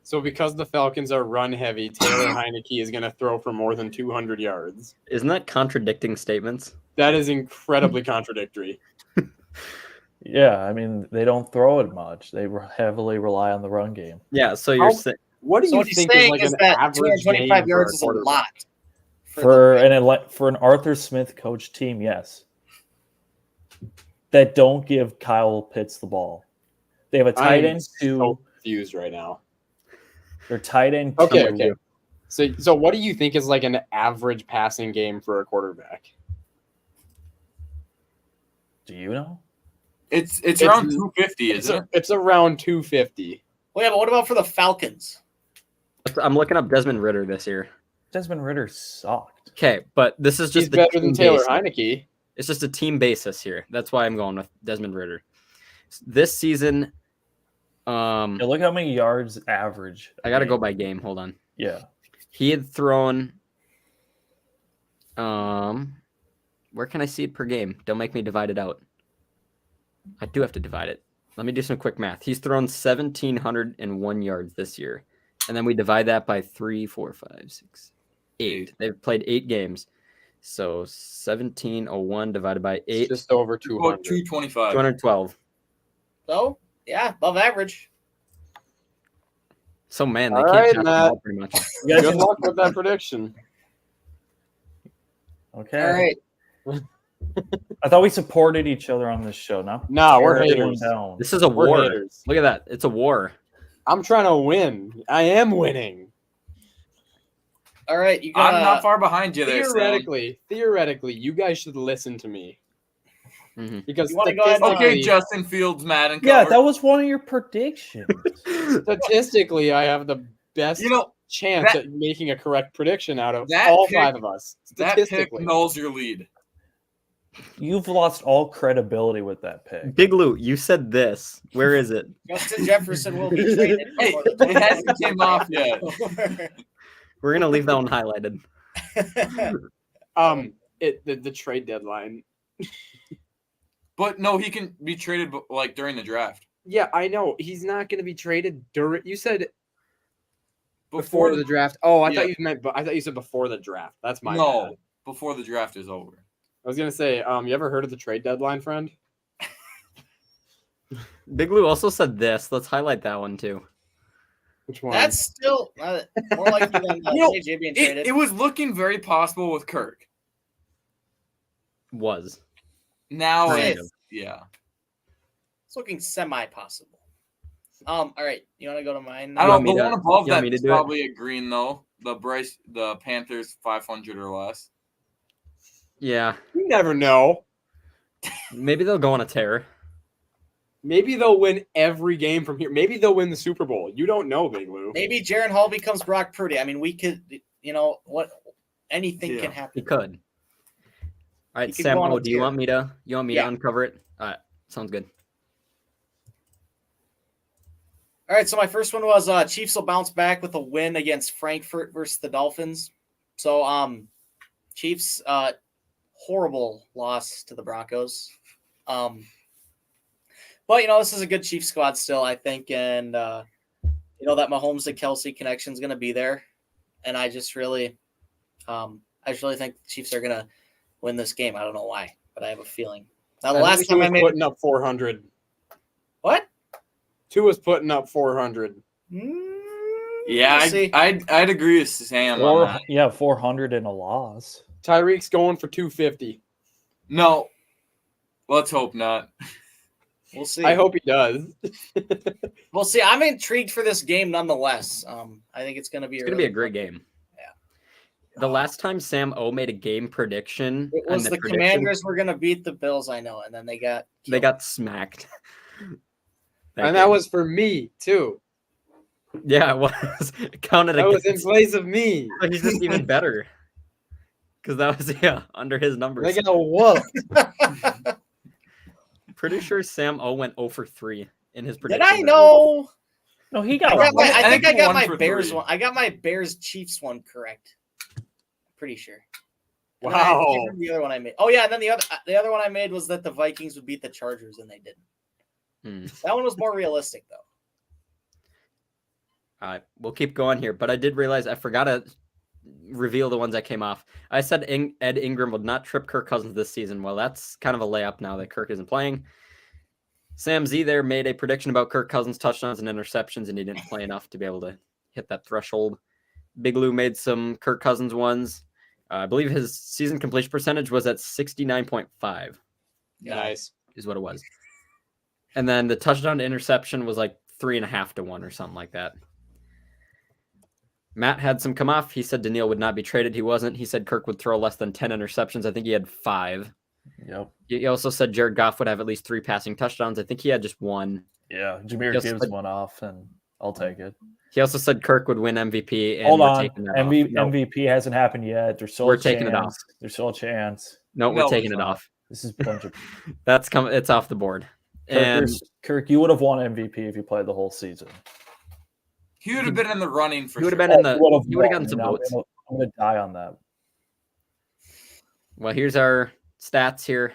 So because the Falcons are run-heavy, Taylor Heineke is going to throw for more than 200 yards. Isn't that contradicting statements? That is incredibly contradictory. Yeah, I mean, they don't throw it much. They heavily rely on the run game. Yeah, so you're saying What do So you what he's think is saying like is an that average 225 game yards for is a quarterback? lot. For an Arthur Smith coach team, yes. That don't give Kyle Pitts the ball. They have a tight end so two. confused right now. They're tight end two. Okay. So what do you think is like an average passing game for a quarterback? Do you know? It's around 250, isn't it? It's around 250. Well, yeah, but what about for the Falcons? I'm looking up Desmond Ritter this year. Desmond Ritter sucked. Okay, but this is just He's better than team Taylor basis. Heineke. It's just a team basis here. That's why I'm going with Desmond Ritter. This season, Yeah, look how many yards average. I got to go by game. Hold on. Yeah. He had thrown. Where can I see it per game? Don't make me divide it out. I do have to divide it. Let me do some quick math. He's thrown 1,701 yards this year, and then we divide that by 3, 4, 5, 6, 8. They've played 8 games, so 1,701 divided by 8, It's just over 200. 225. 212. So, yeah, above average. So man, they All can't right, pass the Matt. ball pretty much. Good luck with that prediction. Okay. All right. I thought we supported each other on this show. Now. No, we're Tear everyone haters. down. This is a We're war. haters. Look at that. It's a war. I'm trying to win. I am winning. All right, you I'm got not far behind you there, Sam. Theoretically, you guys should listen to me. Mm-hmm. Because You wanna go ahead and- Okay, Justin Fields, Madden. Yeah, cover. that was one of your predictions. statistically, I have the best chance that- at making a correct prediction out of that all pick- 5 of us. That pick Statistically. nulls your lead. You've lost all credibility with that pick. Big Lou, you said this. Where is it? Justin Jefferson will be traded. Hey, before the it hasn't came off yet. We're gonna leave that one highlighted. The trade deadline. But no, he can be traded like during the draft. Yeah, I know. He's not going to be traded during. You said before the draft. Oh, I thought you meant. But I thought you said before the draft. That's my bad. Before the draft is over. I was gonna say. You ever heard of the trade deadline, friend? Big Lou also said this. Let's highlight that one too. Which one? That's still more likely than JJ being traded. It was looking very possible with Kirk. Was. Now Kind it's yeah. It's looking semi-possible. All right, you want to go to mine? I want don't. me The to- one above you want that me to is do it? probably a green though. The Panthers 500 or less. Yeah. You never know. Maybe they'll go on a tear. Maybe they'll win every game from here. Maybe they'll win the Super Bowl. You don't know, Big Lou. Maybe Jaren Hall becomes Brock Purdy. I mean, we could, what? Anything can He happen. could. All right, He could Sam. go on a Do you tear. want me to? You want me Yeah. to uncover it? All right, sounds good. All right, so my first one was Chiefs will bounce back with a win against Frankfurt versus the Dolphins. So, Chiefs horrible loss to the Broncos. But this is a good Chiefs squad still, I think, and that Mahomes to Kelsey connection is going to be there, and I just really think the Chiefs are going to win this game. I don't know why, but I have a feeling. Now, the last time I made putting up 400. what? Two was putting up 400. Yeah, We'll see. I'd agree with Sam on that. 400 in a loss. Tyreek's going for 250. No, let's hope not. We'll see. I hope he does. We'll see. I'm intrigued for this game nonetheless. I think it's going to be It's gonna be a great game. The last time Sam O made a game prediction, It was and the Commanders were going to beat the Bills, I know, and then they got smacked. And that was for me too. Yeah, it was. It counted That was in against. place of me. But he's just even better. Because that was under his numbers. They got a whoop. Pretty sure Sam O went 0 for 3 in his Did prediction. I know? No, he I, got got my, one. I think I think got one my for Bears three. one. I got my Bears Chiefs one correct. Pretty sure. And then Wow. I can't remember the other one I made. Oh yeah, and then the other one I made was that the Vikings would beat the Chargers, and they didn't. That one was more realistic though. All right, we'll keep going here. But I did realize I forgot to reveal the ones that came off. I said Ed Ingram would not trip Kirk Cousins this season. Well, that's kind of a layup now that Kirk isn't playing. Sam Z there made a prediction about Kirk Cousins' touchdowns and interceptions, and he didn't play enough to be able to hit that threshold. Big Lou made some Kirk Cousins ones. I believe his season completion percentage was at 69.5. Nice. Is what it was. And then the touchdown to interception was like 3.5 to 1 or something like that. Matt had some come off. He said Daniil would not be traded. He wasn't. He said Kirk would throw less than 10 interceptions. I think he had 5. Yep. He also said Jared Goff would have at least 3 passing touchdowns. I think he had just 1. Yeah. Jameer Just Gibbs like- went off, and I'll take it. He also said Kirk would win MVP. And Hold we're on. taking that off. No, MVP hasn't happened yet. There's still We're a taking it chance. off. There's still a chance. no, we're No, taking it's it not. off. This is a bunch of That's coming. It's off the board. And Kirk, you would have won MVP if you played the whole season. He would have been in the running for he would sure. have been in the. Would've He would have won, gotten some and votes. I'm gonna die on that. Well, here's our stats here.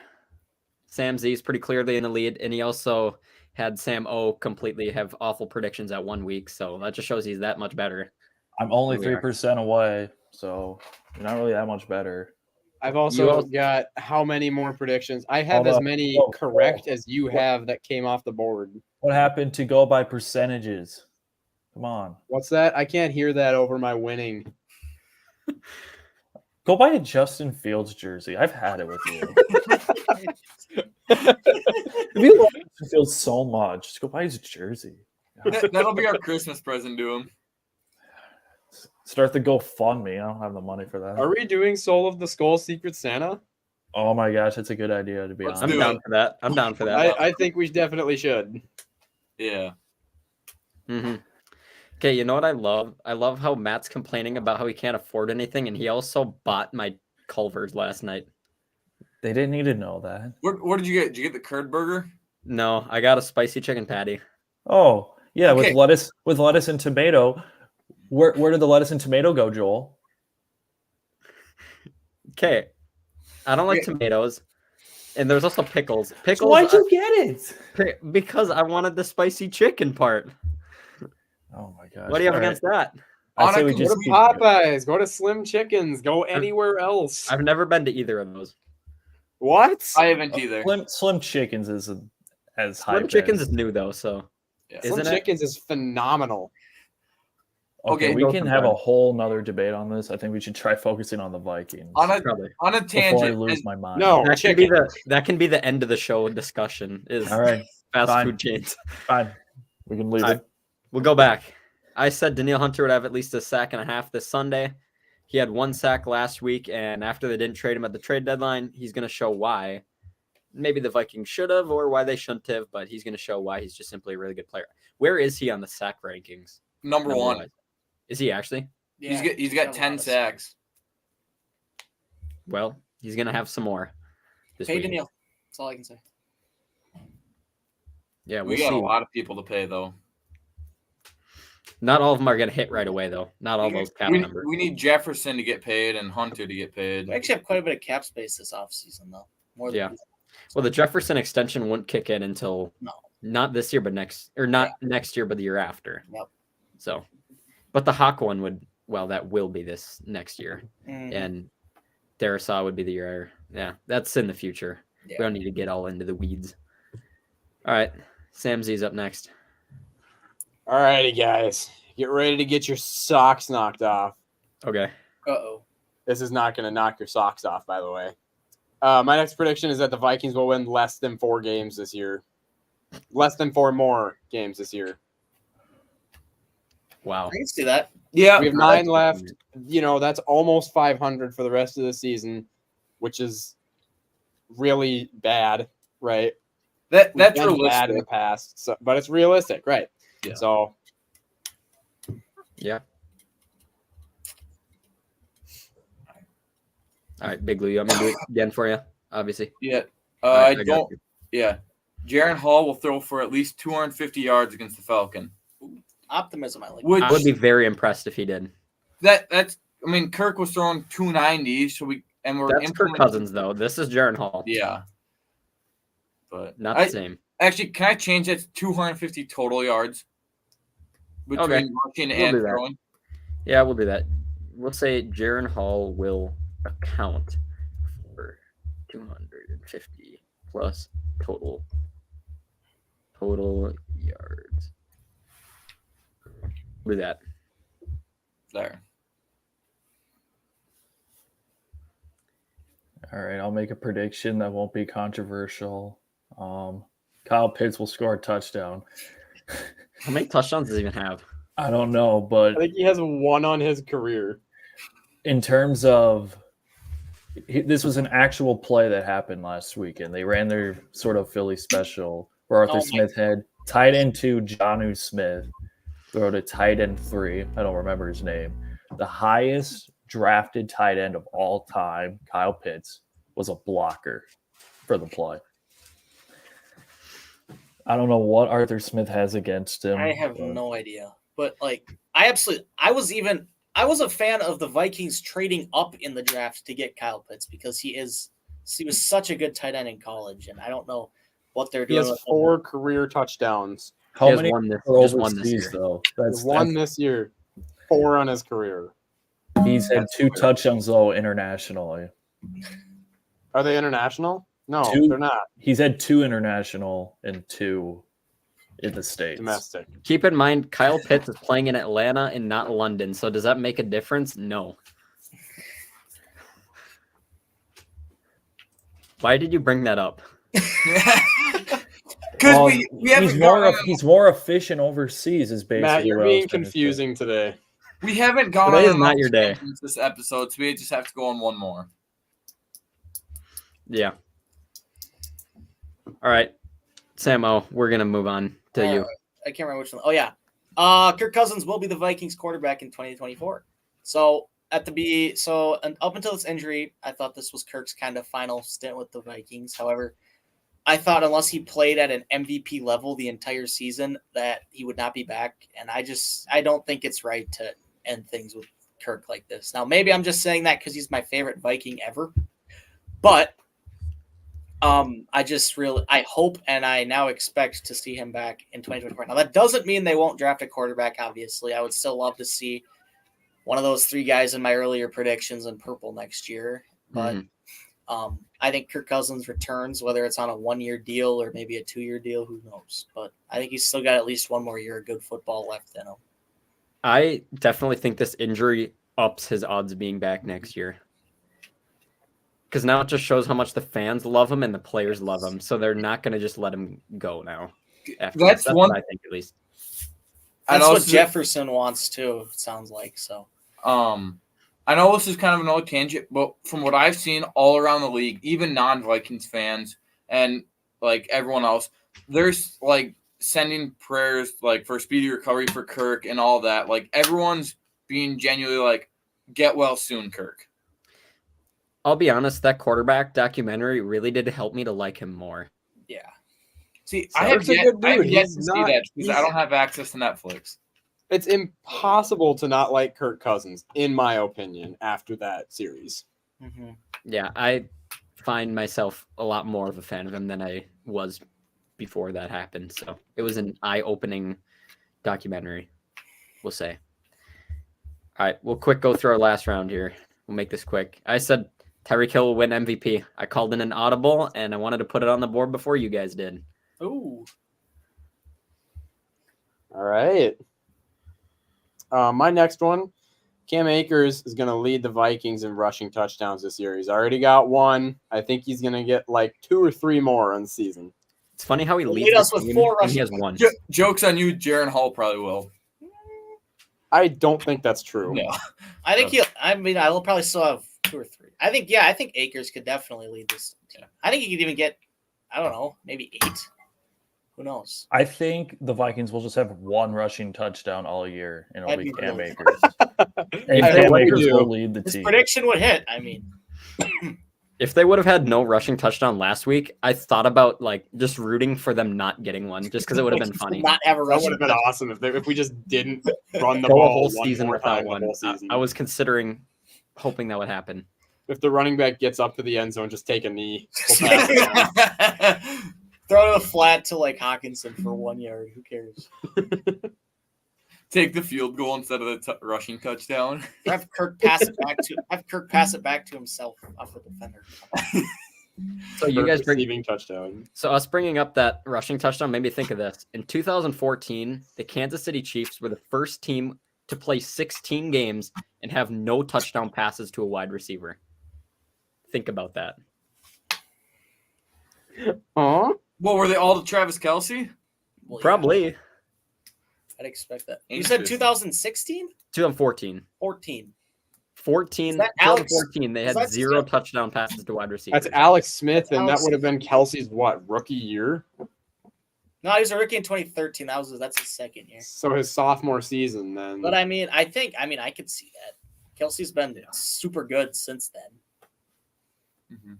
Sam Z is pretty clearly in the lead, and he also had Sam O completely have awful predictions at 1 week. So that just shows he's that much better. I'm only We are. 3% away, so you're not really that much better. I've You also also- got how many more predictions? I have Hold as up. many Whoa, correct whoa. as you have that came off the board. What happened to go by percentages? Come on. What's that? I can't hear that over my winning. Go buy a Justin Fields jersey. I've had it with you. We love Justin Fields so much. Just go buy his jersey. That'll be our Christmas present to him. Start the GoFundMe. I don't have the money for that. Are we doing Soul of the Skull Secret Santa? Oh my gosh, that's a good idea, to be Let's honest. I'm do down it. for that. I'm down for that. I think we definitely should. Yeah. Okay, you know what I love? I love how Matt's complaining about how he can't afford anything, and he also bought my Culvers last night. They didn't need to know that. What did you get? Did you get the curd burger? No, I got a spicy chicken patty. Oh, yeah, Okay. with lettuce and tomato. Where did the lettuce and tomato go, Joel? Okay, I don't like Okay. tomatoes, and there's also pickles. Pickles. So why'd you get it? Because I wanted the spicy chicken part. Oh my gosh. What do you have All right. against that? I say we Honestly, just what keep- Popeyes. Go to Slim Chickens. Go anywhere else. I've never been to either of those. What? I haven't either. Slim Chickens is as high. Slim Chickens is new though, so Yeah. isn't Slim it? Chickens is phenomenal. Okay, Okay, we go can from have there. a whole nother debate on this. I think we should try focusing on the Vikings Probably. On a before I tangent, lose as- my mind. No. That can be the end of the show discussion. Is All right, fast fine. food chains. fine. We can leave All it. We'll go back. I said Daniil Hunter would have at least a sack and a half this Sunday. He had 1 sack last week, and after they didn't trade him at the trade deadline, he's going to show why. Maybe the Vikings should have, or why they shouldn't have, but he's going to show why he's just simply a really good player. Where is he on the sack rankings? number one. Number-wise? Is he actually? He's got 10 sacks. Well, he's going to have some more this Pay week. Daniil. That's all I can say. Yeah, We we'll got see. a lot of people to pay though. Not all of them are going to hit right away, though. Not all those cap We, numbers. we need Jefferson to get paid and Hunter to get paid. We actually have quite a bit of cap space this offseason, though. More than Yeah. Well, the Jefferson extension wouldn't kick in until No. not this year, but next year, but the year after. Yep. So, but the Hawk one would, well, that will be this next year, Mhm. and Darisaw would be the year. Yeah, that's in the future. Yeah. We don't need to get all into the weeds. All right, Sam Z's up next. All righty, guys. Get ready to get your socks knocked off. Okay. Uh-oh. This is not going to knock your socks off, by the way. My next prediction is that the Vikings will win less than 4 games this year. Less than 4 more games this year. Wow. I can see that. Yeah, We have 9 left. You know, that's almost 500 for the rest of the season, which is really bad, right? that's We've been realistic. bad in the past, so, but it's realistic, right? Yeah. So Yeah. All right, Big Lou, you want me to do it again for you? Obviously. Yeah. All right, I got don't. you. Yeah. Jaron Hall will throw for at least 250 yards against the Falcon. Optimism, I like. Which I would be very impressed if he did. that's. I mean, Kirk was throwing 290, so we're That's Kirk Cousins, though. This is Jaron Hall. Yeah. But Not the same. Actually, can I change that to 250 total yards between Okay. rushing We'll do and that. throwing? Yeah, we'll do that. We'll say Jaron Hall will account for 250 plus total yards. We'll do that. There. All right, I'll make a prediction that won't be controversial. Kyle Pitts will score a touchdown. How many touchdowns does he even have? I don't know, I but think he has 1 on his career. in terms of this was an actual play that happened last weekend. They ran their sort of Philly special where Arthur Smith had tight end 2, Jonnu Smith, throw to tight end 3. I don't remember his name. The highest drafted tight end of all time, Kyle Pitts, was a blocker for the play. I don't know what Arthur Smith has against him. I have no idea. But like I was a fan of the Vikings trading up in the draft to get Kyle Pitts because he was such a good tight end in college, and I don't know what they're He doing. has with 4 career touchdowns. How He has many one this- are just one this overseas, year. though? He's won this year. 4 on his career. He's had 2 touchdowns though internationally. Are they international? No, 2. they're not. He's had 2 international and 2 in the States. Domestic. Keep in mind, Kyle Pitts is playing in Atlanta and not London. So does that make a difference? No. Why did you bring that up? Because Well, we haven't he's more efficient overseas is basically Matt, you're what I was being trying to say. confusing today. we haven't gone Today on is not your day. this episode, so we just have to go on one more. Yeah. All right. Samo, we're going to move on to you. I can't remember which one. Oh yeah, Kirk Cousins will be the Vikings quarterback in 2024. So up until this injury, I thought this was Kirk's kind of final stint with the Vikings. However, I thought unless he played at an MVP level the entire season, that he would not be back. And I don't think it's right to end things with Kirk like this. Now, maybe I'm just saying that because he's my favorite Viking ever, but I hope and I now expect to see him back in 2024. Now, that doesn't mean they won't draft a quarterback, obviously. I would still love to see one of those 3 guys in my earlier predictions in purple next year. But I think Kirk Cousins returns, whether it's on a 1-year deal or maybe a 2-year deal, who knows. But I think he's still got at least 1 more year of good football left in him. I definitely think this injury ups his odds of being back next year. Because now it just shows how much the fans love him and the players love him. So they're not going to just let him go now. That's what I think, at least. That's what Jefferson wants too, it sounds like. So, I know this is kind of an old tangent, but from what I've seen all around the league, even non-Vikings fans and like everyone else, there's like sending prayers like for speedy recovery for Kirk and all that. Like everyone's being genuinely like, get well soon, Kirk. I'll be honest, that quarterback documentary really did help me to like him more. yeah. See, So I have it's a yet, good dude. I have yet He's to see not- that because I he's- don't have access to Netflix. It's impossible to not like Kirk Cousins, in my opinion, after that series. Mm-hmm. Yeah, I find myself a lot more of a fan of him than I was before that happened. So it was an eye-opening documentary, we'll say. All right, we'll quick go through our last round here. We'll make this quick. I said Tyreek Hill will win MVP. I called in an audible, and I wanted to put it on the board before you guys did. Ooh. All right. My next one, Cam Akers is going to lead the Vikings in rushing touchdowns this year. He's already got 1. I think he's going to get like 2 or 3 more on the season. It's funny how he Lead leads us the with team 4 and he has rushing. 1. Joke's on you, Jaron Hall probably will. I don't think that's true. No. I think I'll probably still have 2 or 3. I think Akers could definitely lead this team. I think he could even get, I don't know, maybe 8. Who knows? I think the Vikings will just have one rushing touchdown all year, and it'll That'd be be Cam really Akers. And I Cam hope Akers we do. will lead the His team. prediction would hit. I mean, If they would have had no rushing touchdown last week, I thought about like just rooting for them not getting one, just because it would have been funny. not have a That rushing. would have been awesome if we just didn't run the Go a ball whole one season more without time the one. whole season. I was considering hoping that would happen. If the running back gets up to the end zone, just take a knee. We'll pass it down. Throw it a flat to like Hawkinson for 1 yard. Who cares? Take the field goal instead of the rushing touchdown. Have Kirk pass it back to himself off the defender. So you guys bring receiving touchdown. So us bringing up that rushing touchdown made me think of this. In 2014, the Kansas City Chiefs were the first team to play 16 games and have no touchdown passes to a wide receiver. Think about that. Aw. Well, were they all to Travis Kelce? Well, yeah, Probably I'd expect that. You said Interesting. 2016? 2014. 14. 14, Is that Alex- 2014, they is had that 0 still- touchdown passes to wide receivers. That's Alex Smith, and Alex that would have been Kelsey's rookie year? No, he was a rookie in 2013. That's his second year. So his sophomore season then. But I could see that. Kelsey's been super good since then. Mm-hmm.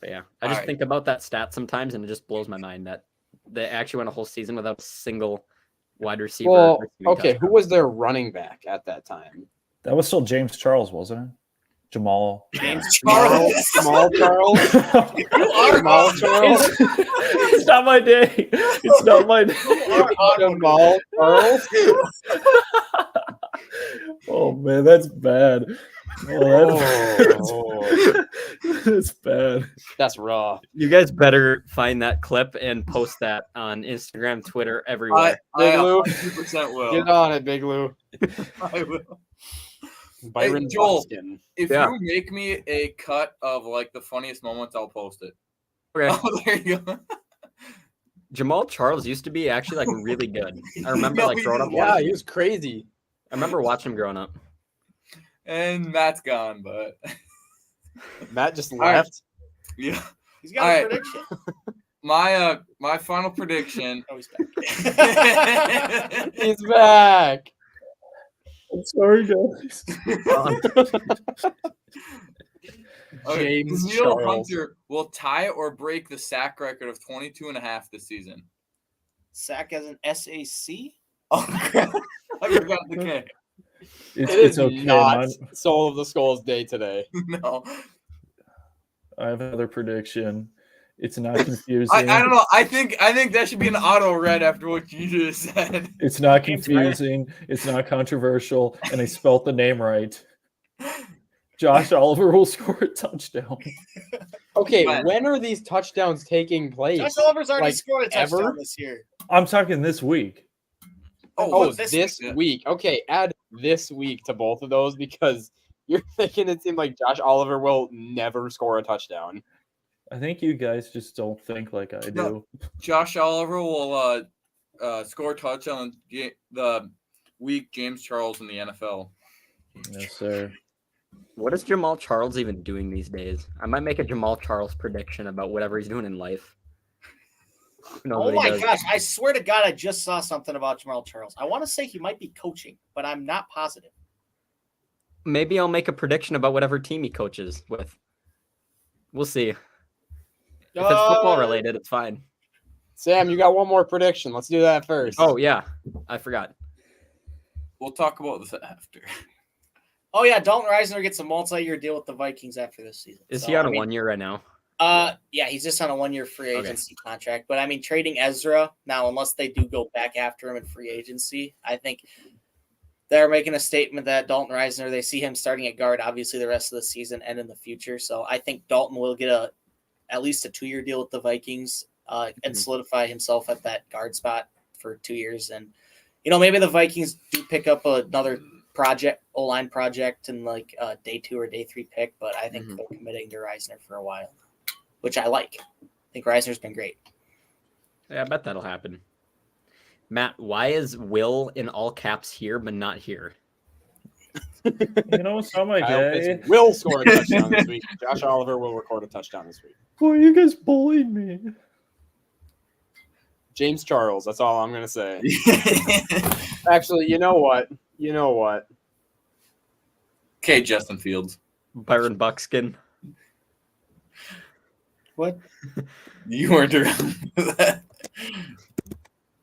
But yeah, I just Alright. think about that stat sometimes, and it just blows my mind that they actually went a whole season without a single wide receiver. Well, receiving okay, touchdown. who was their running back at that time? That was still James Charles, wasn't it? Jamal. James Jamal Charles? You are Jamal Charles? It's not my day. It's not my day. Jamal Charles? Oh man, that's bad. Oh, That's bad. that's raw. You guys better find that clip and post that on Instagram, Twitter, everywhere. Big Lou, 100% will. get on it, Big Lou. I will. Byron Joel. Buxton. If Yeah. you make me a cut of like the funniest moments, I'll post it. Okay. Oh, there you go. Jamal Charles used to be actually like really good. I remember No, like he growing up. didn't. Yeah, watching he him. was crazy. I remember watching him growing up. And Matt's gone, but Matt just right. left. yeah. He's got All a right. prediction. My final prediction. Oh, he's back. He's back. I'm sorry, guys. Okay, James Neil Charles. Hunter will tie or break the sack record of 22.5 this season. Sack as an SAC? Oh crap! I forgot the K. It's It is okay. not man. Soul of the Skulls Day today. No, I have another prediction. It's not confusing. I don't know. I think that should be an auto read after what you just said. It's not confusing. It's not controversial, and I spelt the name right. Josh Oliver will score a touchdown. Okay, When? when are these touchdowns taking place? Josh Oliver's already Like, scored a touchdown ever? this year. I'm talking this week. Oh, this this week, yeah. week. Okay, add this week to both of those because you're thinking it seemed like Josh Oliver will never score a touchdown. I think you guys just don't think like I do. No. Josh Oliver will score a touchdown the week James Charles in the NFL. Yes, sir. What is Jamal Charles even doing these days? I might make a Jamal Charles prediction about whatever he's doing in life. Who knows Oh what he my does. gosh, I swear to God, I just saw something about Jamal Charles. I want to say he might be coaching, but I'm not positive. Maybe I'll make a prediction about whatever team he coaches with. We'll see. If it's football related, it's fine. Sam, you got one more prediction. Let's do that first. Oh yeah, I forgot. We'll talk about this after. Oh yeah, Dalton Reisner gets a multi-year deal with the Vikings after this season. Is So, he on I a mean, 1 year right now? Yeah, he's just on a 1-year free Okay. agency contract. But I mean, trading Ezra now, unless they do go back after him in free agency, I think they're making a statement that Dalton Reisner, they see him starting at guard, obviously the rest of the season and in the future. So I think Dalton will get at least a 2-year deal with the Vikings and solidify himself at that guard spot for 2 years. And maybe the Vikings do pick up another O-line project in like day 2 or day 3 pick, but I think they're committing to Reisner for a while, which I like. I think Reisner's been great. Yeah, I bet that'll happen. Matt, why is Will in all caps here but not here? You know, it's not my Kyle day. Pitts will score a touchdown this week. Josh Oliver will record a touchdown this week. Boy, you guys bullied me. James Charles. That's all I'm gonna say. Actually, you know what? Okay, Justin Fields. Byron Buckskin. What? You weren't around for that.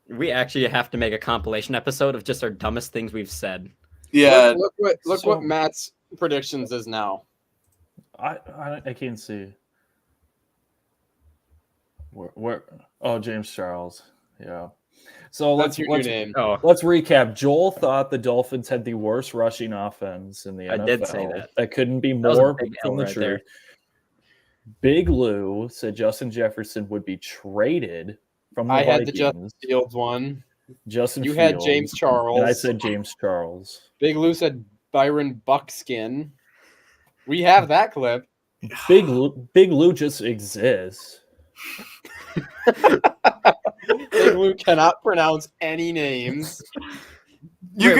We actually have to make a compilation episode of just our dumbest things we've said. Yeah. Look So- what Matt's predictions is now. I can't see. Where? Oh, James Charles. Yeah. So That's your new name. Oh, let's recap. Joel thought the Dolphins had the worst rushing offense in the NFL. I did say that. That couldn't be was a more big from L the right truth. there. Big Lou said Justin Jefferson would be traded from the I had Vikings. the Justin Fields one. Justin You Fields, had James Charles. and I said James Charles. Big Lou said Byron Buckskin. We have that clip. Big Lou just exists. Big Lou cannot pronounce any names. You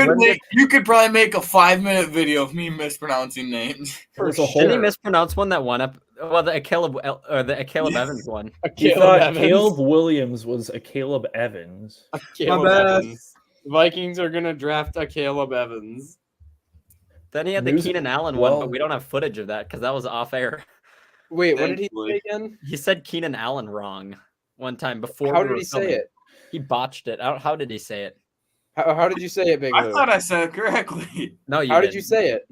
could probably make a 5-minute video of me mispronouncing names. For was a sure. didn't he mispronounce one that one up? Well, the Caleb Evans one. He Caleb thought Evans. Caleb Williams was a Caleb Evans. Caleb My bad. Evans. Vikings are gonna draft a Caleb Evans. Then he had the News- Keenan Allen one, well- but we don't have footage of that because that was off air. Wait, what did he Thankfully. say again? He said Keenan Allen wrong one time before. How we did were he say filming. it? He botched it. How did he say it? How did you say it, Big I Lou? thought I said it correctly. No, you How didn't. did you say it?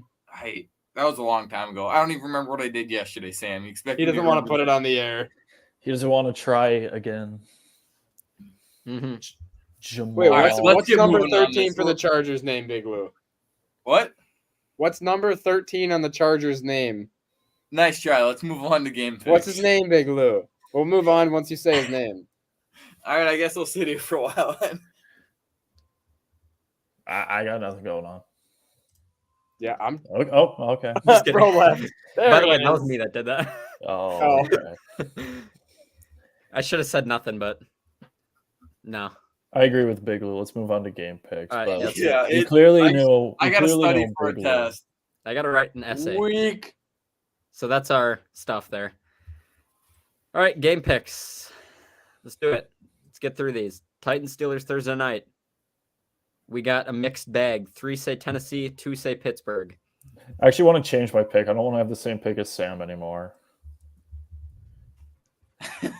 That was a long time ago. I don't even remember what I did yesterday, Sam. You expect He me doesn't want to put it on the air. He doesn't want to try again. Mhm. Jamal. Wait, Alright, what's, so let's what's get number moving on 13 this. for the Chargers name, Big Lou? What? What's number 13 on the Chargers name? Nice try. Let's move on to game picks. What's his name, Big Lou? We'll move on once you say his name. All right, I guess we'll sit here for a while. Then. I got nothing going on. Yeah, I'm Oh, okay. Just kidding. bro left. There By the he way, that was is. me that did that. Oh, okay. I should have said nothing, but no. I agree with Big Lou. Let's move on to game picks. All right, but yes. Yeah, you clearly know. I you got to clearly study know for a Big Lou. test. I got to write an essay. Weak. So that's our stuff there. All right, game picks. Let's do it. Let's get through these. Titans Steelers Thursday night. We got a mixed bag. 3 say Tennessee, 2 say Pittsburgh. I actually want to change my pick. I don't want to have the same pick as Sam anymore.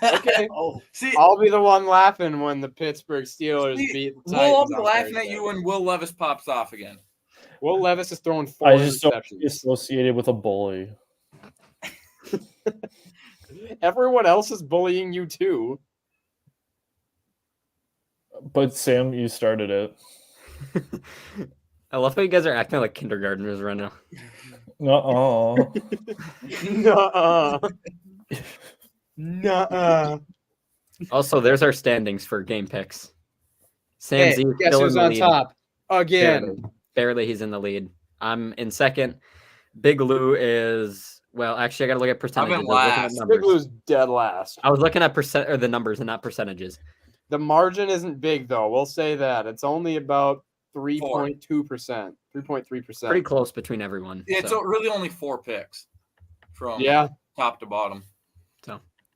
Okay. See, I'll be the one laughing when the Pittsburgh Steelers See, beat the I'll Titans. be on laughing at Thursday. you when Will Levis pops off again. Will Levis is throwing 4 I just don't be interceptions. associated with a bully. Everyone else is bullying you too. But Sam, you started it. I love how you guys are acting like kindergartners right now. No. Nuh-uh. Nuh-uh. Also, there's our standings for game picks. Sam Hey, Z guess still in who's the on lead. top? Again. Barely he's in the lead. I'm in second. Big Lou is actually I gotta look at percentages. been I was looking at last. numbers. Big Lou's dead last. I was looking at the numbers and not percentages. The margin isn't big though. We'll say that. It's only about 3.2%. 3.3%. Pretty close between everyone. It's so really only 4 picks from Yeah. top to bottom.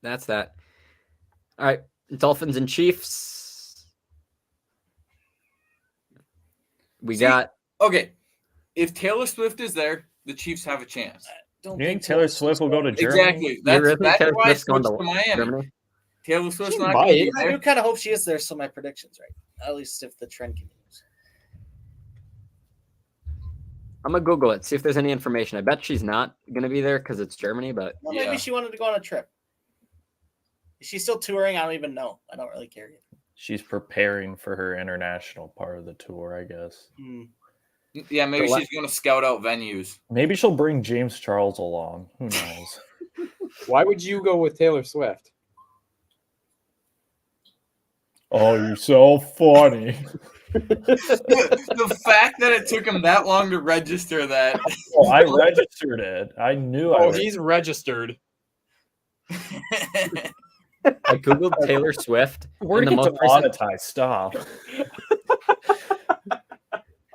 that's that. All right. Dolphins and Chiefs. We See, got Okay, if Taylor Swift is there, the Chiefs have a chance. Don't You think Taylor Swift will go to Germany? Exactly. That's really think Taylor why I Swift's going switched to to Miami. Germany. Taylor Swift's She not going to be might. I do there. kind of hope she is there, so my prediction's right. At least if the trend continues. I'm gonna Google it, see if there's any information. I bet she's not gonna be there because it's Germany, but Well, Yeah. maybe she wanted to go on a trip. Is she still touring? I don't even know. I don't really care yet. She's preparing for her international part of the tour, I guess. Yeah, maybe The she's going to scout out venues. Maybe she'll bring James Charles along. Who knows? Why would you go with Taylor Swift? Oh, you're so funny. The fact that it took him that long to register that. Oh, I registered it. I knew I Oh, was. he's registered. I googled Taylor Swift. We're in the going to most get recent- demonetized. Stop.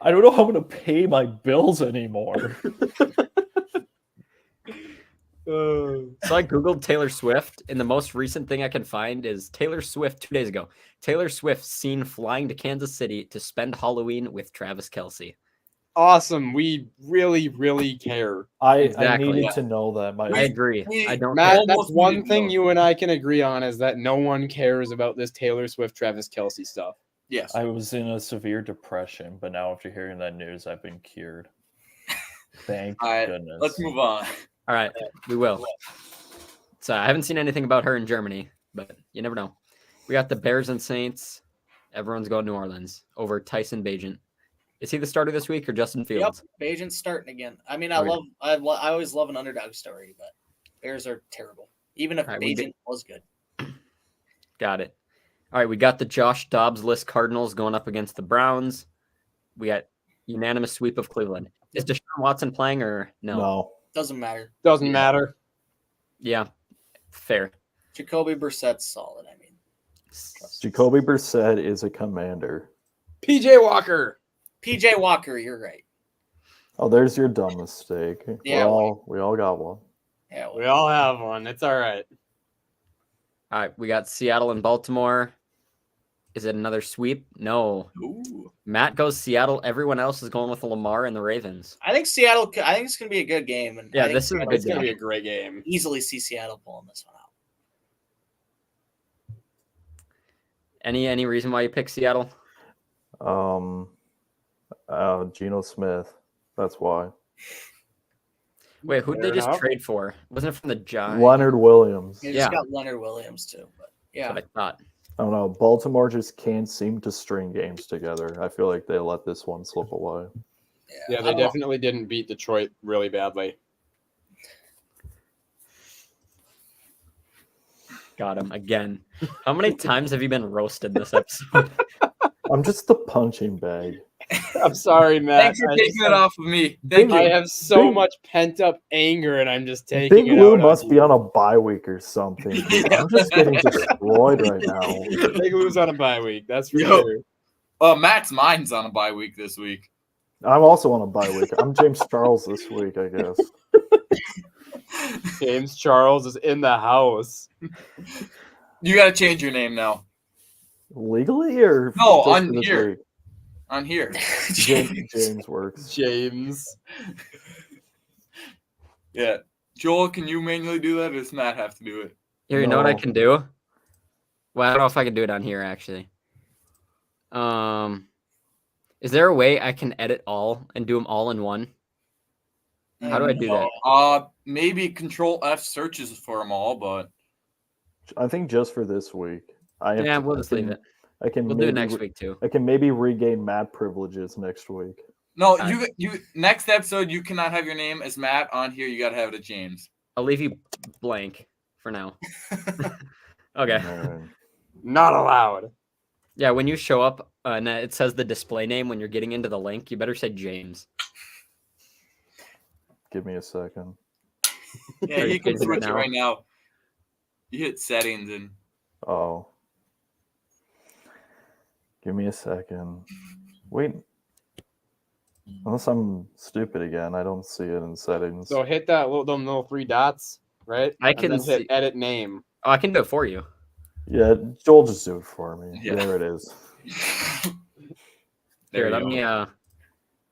I don't know how I'm going to pay my bills anymore. So I googled Taylor Swift, and the most recent thing I can find is Taylor Swift 2 days ago. Taylor Swift seen flying to Kansas City to spend Halloween with Travis Kelce. Awesome. We really, really care. I Exactly. needed to know that. I agree. I don't. Matt, almost that's one needed to thing know. you and I can agree on is that no one cares about this Taylor Swift, Travis Kelce stuff. Yes. I was in a severe depression, but now after hearing that news, I've been cured. Thank All right, goodness. let's move on. All right, we will. So I haven't seen anything about her in Germany, but you never know. We got the Bears and Saints. Everyone's going to New Orleans over Tyson Bagent. Is he the starter this week or Justin Fields? Yep, Bagent's starting again. I mean, Okay. I always love an underdog story, but Bears are terrible. Even if All right, we Bagent was good. Got it. All right, we got the Josh Dobbs list Cardinals going up against the Browns. We got unanimous sweep of Cleveland. Is Deshaun Watson playing or no? No. Doesn't matter. Doesn't matter. Yeah, fair. Jacoby Brissett's solid. I mean, Jacoby Brissett is a commander. PJ Walker. PJ Walker, you're right. Oh, there's your dumb mistake. Yeah, we all got one. Yeah, We all have one. It's all right. All right, we got Seattle and Baltimore. Is it another sweep? No. Ooh. Matt goes Seattle. Everyone else is going with Lamar and the Ravens. I think Seattle. I think it's going to be a good game. And Yeah, I think this is a Seattle- good It's going to game. be a great game. Easily see Seattle pulling this one out. Any reason why you pick Seattle? Geno Smith. That's why. Wait, who did they Fair just enough. trade for? Wasn't it from the Giants? Leonard Williams. You Yeah. just got Leonard Williams too. But yeah, That's what I thought. I don't know. Baltimore just can't seem to string games together. I feel like they let this one slip away. Yeah, I they don't know. definitely didn't beat Detroit really badly. Got him again. How many times have you been roasted this episode? I'm just the punching bag. I'm sorry, Matt. Thanks for I taking just it off of me. Thank I you. have so Big- much pent up anger, and I'm just taking Big it Lou out must on be you. on a bye week or something. I'm just getting destroyed right now. Big Lou's on a bye week. That's for Yo. sure. Matt's mine's on a bye week this week. I'm also on a bye week. I'm James Charles this week, I guess. James Charles is in the house. You got to change your name now. Legally or No, just on for this here. week? On here. James works. James. Yeah. Joel, can you manually do that or does Matt have to do it? Here, you know what I No. can do? Well, I don't know if I can do it on here actually. Is there a way I can edit all and do them all in one? How do I do that? Maybe Control F searches for them all, but I think just for this week. Yeah, we'll just leave it. I can We'll do it maybe next week too. I can maybe regain Matt privileges next week. no, Alright. you next episode you cannot have your name as Matt on here. You got to have it as James. I'll leave you blank for now. Okay. All right. Not allowed. Yeah, when you show up and it says the display name when you're getting into the link, you better say James. Give me a second. Yeah, Are you you can changing it switch it now? right now. You hit settings and Oh. Give me a second. Wait. Unless I'm stupid again, I don't see it in settings. So hit that them little three dots, right? I And can then hit see- edit name. Oh, I can do it for you. Yeah, Joel just do it for me. Yeah. There it is. Here, There you let go. me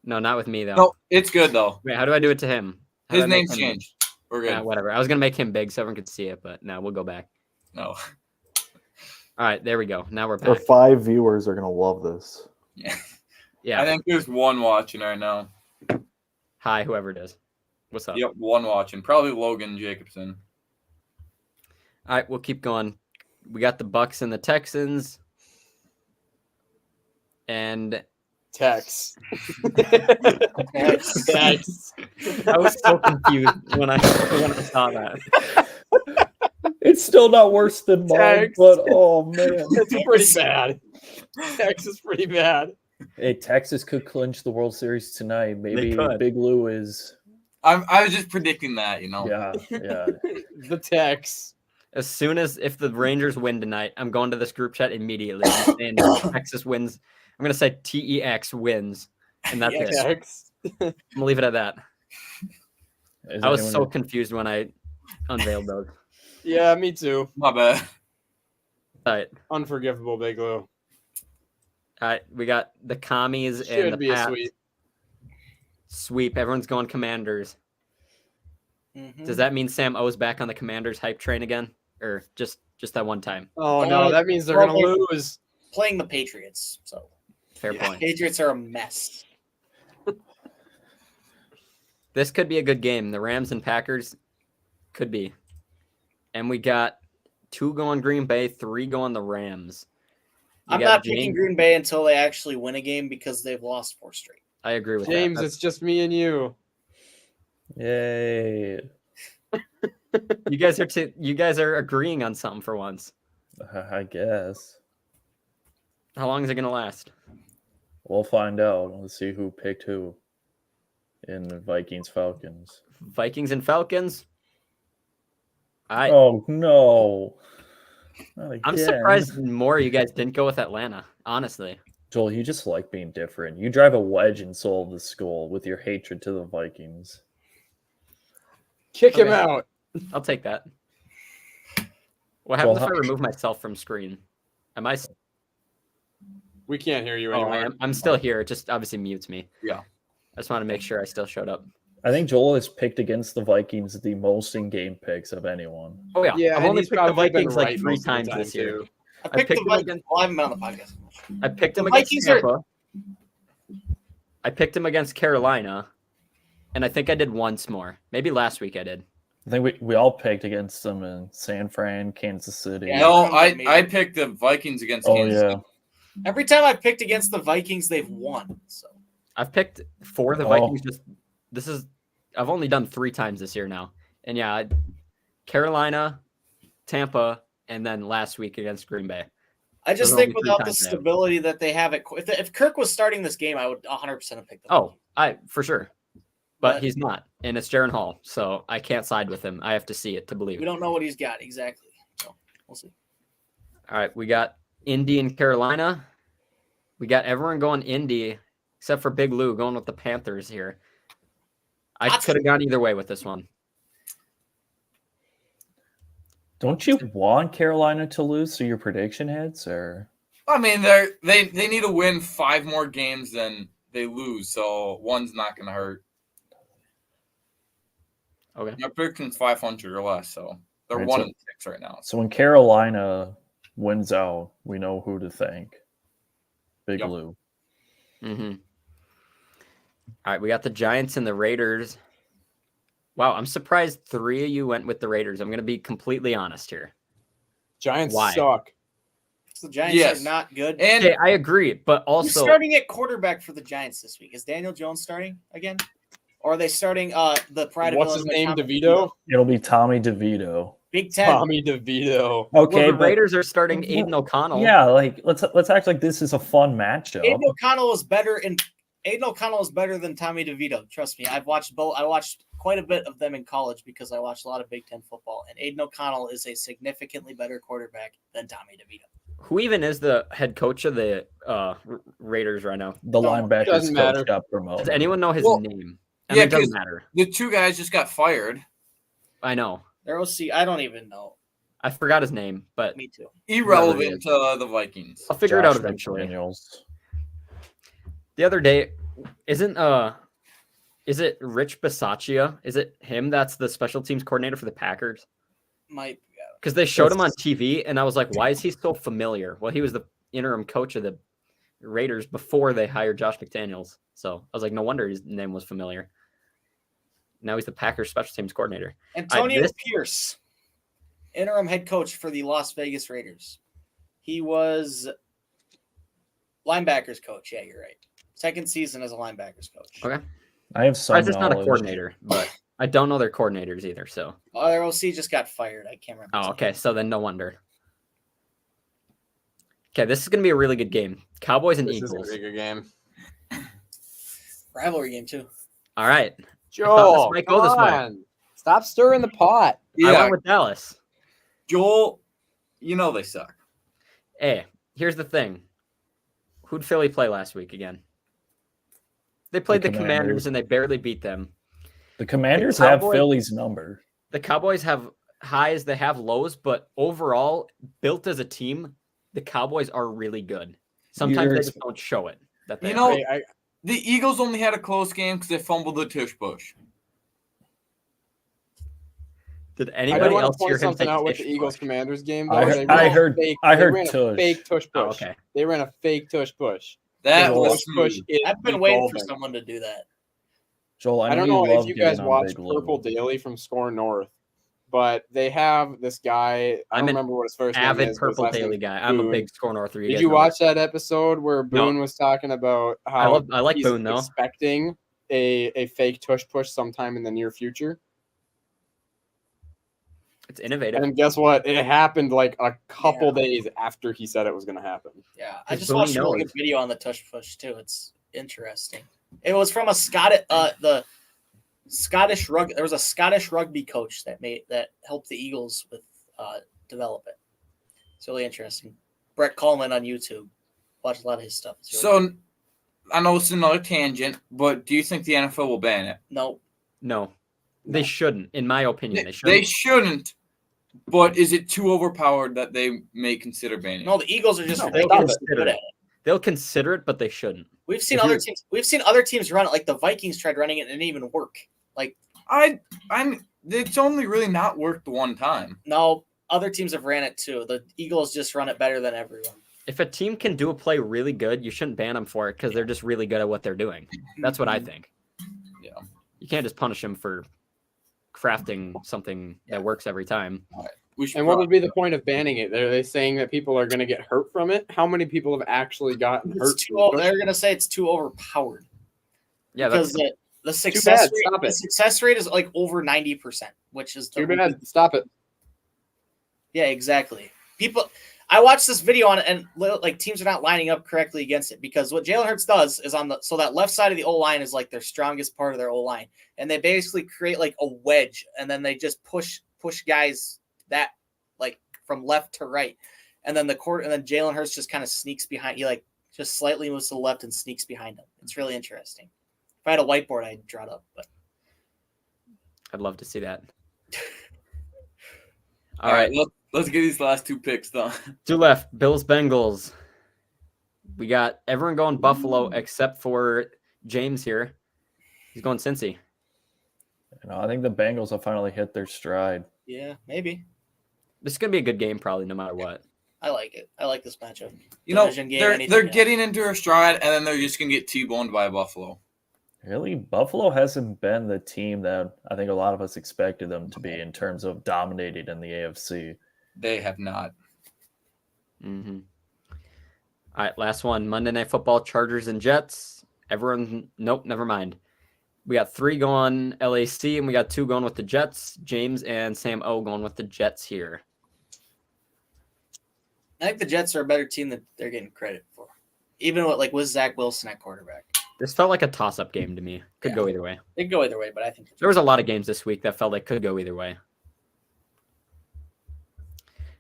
no, not with me though. No, it's good though. Wait, how do I do it to him? How do His I make name's him- changed. We're good. Whatever. I was gonna make him big so everyone could see it, but no, we'll go back. No. All right, there we go. Now we're Our back. 5 viewers are gonna love this. Yeah. Yeah. I think there's one watching right now. Hi, whoever it is. What's up? Yep, one watching. Probably Logan Jacobson. All right, we'll keep going. We got the Bucks and the Texans. And Text. Text. Text. I was so confused when I saw that. It's still not worse than mine, Text. but oh man. It's pretty bad. Text is pretty bad. Hey, Texas could clinch the World Series tonight. Maybe could. Big Lou is I was just predicting that, yeah. The text. As soon as if the Rangers win tonight, I'm going to this group chat immediately. I'm saying Texas wins. I'm gonna say TEX wins, and that's it. X. I'm gonna leave it at that. Is I was anyone- so confused when I unveiled those. Yeah, me too. My bad. All right, Unforgivable, Big Lou. all right. We got the commies and Should the be a Pats. sweep. Sweep. Everyone's going Commanders. Mhm. Does that mean Sam O's back on the Commanders hype train again, or just that one time? Oh no, that means they're Well, gonna lose. Playing the Patriots, so Fair point. Patriots are a mess. This could be a good game. The Rams and Packers could be. And we got 2 going Green Bay, 3 going the Rams. You I'm got not James- picking Green Bay until they actually win a game because they've lost 4 straight. I agree with James, that. it's just me and you. Yay. You guys are agreeing on something for once. I guess. How long is it gonna last? We'll find out. Let's see who picked who in the Vikings Falcons. Vikings and Falcons. Oh no. Not I'm again. surprised more you guys didn't go with Atlanta, honestly. Joel, you just like being different. You drive a wedge in Soul of the Skull with your hatred to the Vikings. Kick him Okay. out. I'll take that. What happens Well, if I remove myself from screen? Am I? We can't hear you Oh, anymore. I'm still here. It just obviously mutes me. Yeah. I just want to make sure I still showed up. I think Joel has picked against the Vikings the most in-game picks of anyone. Oh yeah, Yeah, I've and only he's picked the probably been Vikings like right 3 most of the times time, this year. too. I I picked picked the them Vikings. against- Well, I haven't been on the podcast. I picked him The against Vikings are- Tampa. I picked him against Carolina, and I think I did once more. Maybe last week I did. I think we all picked against them in San Fran, Kansas City. Yeah. No, Maybe. I picked the Vikings against Oh Kansas yeah. City. Every time I've picked against the Vikings, they've won. So I've picked for the Oh. Vikings. I've only done 3 times this year now, and yeah, Carolina, Tampa, and then last week against Green Bay. I just Those are think only 3 without the times I have. stability that they have, if Kirk was starting this game, I would 100% have picked them. Oh, for sure, but But- he's not, and it's Jaron Hall, so I can't side with him. I have to see it to believe We it. don't know what he's got exactly. So we'll see. All right, we got Indy and Carolina. We got everyone going Indy except for Big Lou going with the Panthers here. I That's- could have gone either way with this one. Don't you want Carolina to lose so your prediction hits, or I mean, they need to win 5 more games than they lose, so one's not going to hurt. Okay. My prediction's 500 or less, so they're Right, 1 so- and 6 right now. so when Carolina wins out, we know who to thank. Big Yep. Lou. Mm-hmm. All right, we got the Giants and the Raiders. Wow, I'm surprised 3 of you went with the Raiders. I'm going to be completely honest here. Giants Why? suck. So the Giants Yes. are not good. And Okay, I agree, but Who's also starting at quarterback for the Giants this week? Is Daniel Jones starting again? Or are they starting the pride What's of his Illinois, name? Tommy DeVito? It'll be Tommy DeVito. Big Ten. Tommy DeVito. Okay, well, the but Raiders are starting Aiden O'Connell. yeah, like let's act like this is a fun matchup. Aiden O'Connell is better than Tommy DeVito. Trust me. I've watched both. I watched quite a bit of them in college because I watched a lot of Big Ten football. And Aiden O'Connell is a significantly better quarterback than Tommy DeVito. Who even is the head coach of the Raiders right now? The linebackers doesn't coach matter. got promoted. Does anyone know his Well, name? yeah, it doesn't 'cause- matter. the 2 guys just got fired. I know. Their OC, I don't even know. I forgot his name, but Me too. Irrelevant to the Vikings. I'll figure it out Josh eventually. McDaniels. The other day, is it Rich Bisaccia? Is it him that's the special teams coordinator for the Packers? Might Because they showed him on TV, and I was like, why is he so familiar? Well, he was the interim coach of the Raiders before they hired Josh McDaniels. So I was like, no wonder his name was familiar. Now he's the Packers special teams coordinator. Antonio this- Pierce, interim head coach for the Las Vegas Raiders. He was linebackers coach. Yeah, you're right. Second season as a linebackers coach. Okay. I have some I'm just not a knowledge. coordinator, but I don't know their coordinators either. So, Their OC just got fired. I can't remember. his oh, name. okay. So then no wonder. Okay, this is going to be a really good game. Cowboys and This is Eagles. a bigger game. Rivalry game too. All right. Joel, might go this way. on. Stop stirring the pot. I went with Dallas. Joel, you know they suck. Hey, here's the thing. Who'd Philly play last week again? They played the Commanders and they barely beat them. The Commanders have Philly's number. The Cowboys have highs, they have lows, but overall, built as a team, the Cowboys are really good. Sometimes they just don't show it. That they the Eagles only had a close game because they fumbled the tush push. Did anybody else hear him something say out with tush the Eagles push? Commanders game? I heard tush. Fake tush push. Oh, okay. They ran a fake tush push. That Tush was push. I've been waiting for someone to do that. Joel, I don't know if you guys watch Purple Daily from Score North, but they have this guy. I don't remember what his first name is. Avid Purple Daily guy. I'm a big Score North. Did you watch that episode where Boone was talking about how I like he's Boone though. Expecting a fake tush push sometime in the near future? It's innovative. And guess what? It happened like a couple days after he said it was going to happen. Yeah, I just watched a really good video on the tush push too. It's interesting. It was from the Scottish rugby. There was a Scottish rugby coach that helped the Eagles with develop it. It's really interesting. Brett Coleman on YouTube. Watch a lot of his stuff. So I know it's another tangent, but do you think the NFL will ban it? No. They shouldn't, in my opinion. They shouldn't. But is it too overpowered that they may consider banning? No, the Eagles are just consider it. They'll consider it, but they shouldn't. We've seen other teams. We've seen other teams run it. Like the Vikings tried running it and it didn't even work. Like it's only really not worked one time. No, other teams have ran it too. The Eagles just run it better than everyone. If a team can do a play really good, you shouldn't ban them for it because they're just really good at what they're doing. That's what I think. Yeah, you can't just punish them for crafting something that works every time. Right. And what would be the point of banning it? Are they saying that people are going to get hurt from it? How many people have actually gotten hurt? They're going to say it's too overpowered. Yeah, because the success rate is like over 90%, which is too bad. Stop it. Yeah, exactly. I watched this video on it, and like teams are not lining up correctly against it because what Jalen Hurts does is so that left side of the O line is like their strongest part of their O line, and they basically create like a wedge, and then they just push guys that like from left to right, and then Jalen Hurts just kind of sneaks behind. He like just slightly moves to the left and sneaks behind him. It's really interesting. If I had a whiteboard, I'd draw it up, but I'd love to see that. All right. Let's get these last two picks done. Two left. Bills, Bengals. We got everyone going Buffalo except for James here. He's going Cincy. I think the Bengals have finally hit their stride. Yeah, maybe. This is going to be a good game probably no matter what. I like it. I like this matchup. They're getting into a stride, and then they're just going to get T-boned by Buffalo. Really? Buffalo hasn't been the team that I think a lot of us expected them to be in terms of dominating in the AFC. They have not. Mm-hmm. All right, last one. Monday Night Football, Chargers and Jets. Nope, never mind. We got 3 going LAC, and we got 2 going with the Jets. James and Sam O going with the Jets here. I think the Jets are a better team than they're getting credit for. Even with Zach Wilson at quarterback. This felt like a toss-up game to me. Could go either way. It could go either way, but I think there was a lot of games this week that felt like could go either way.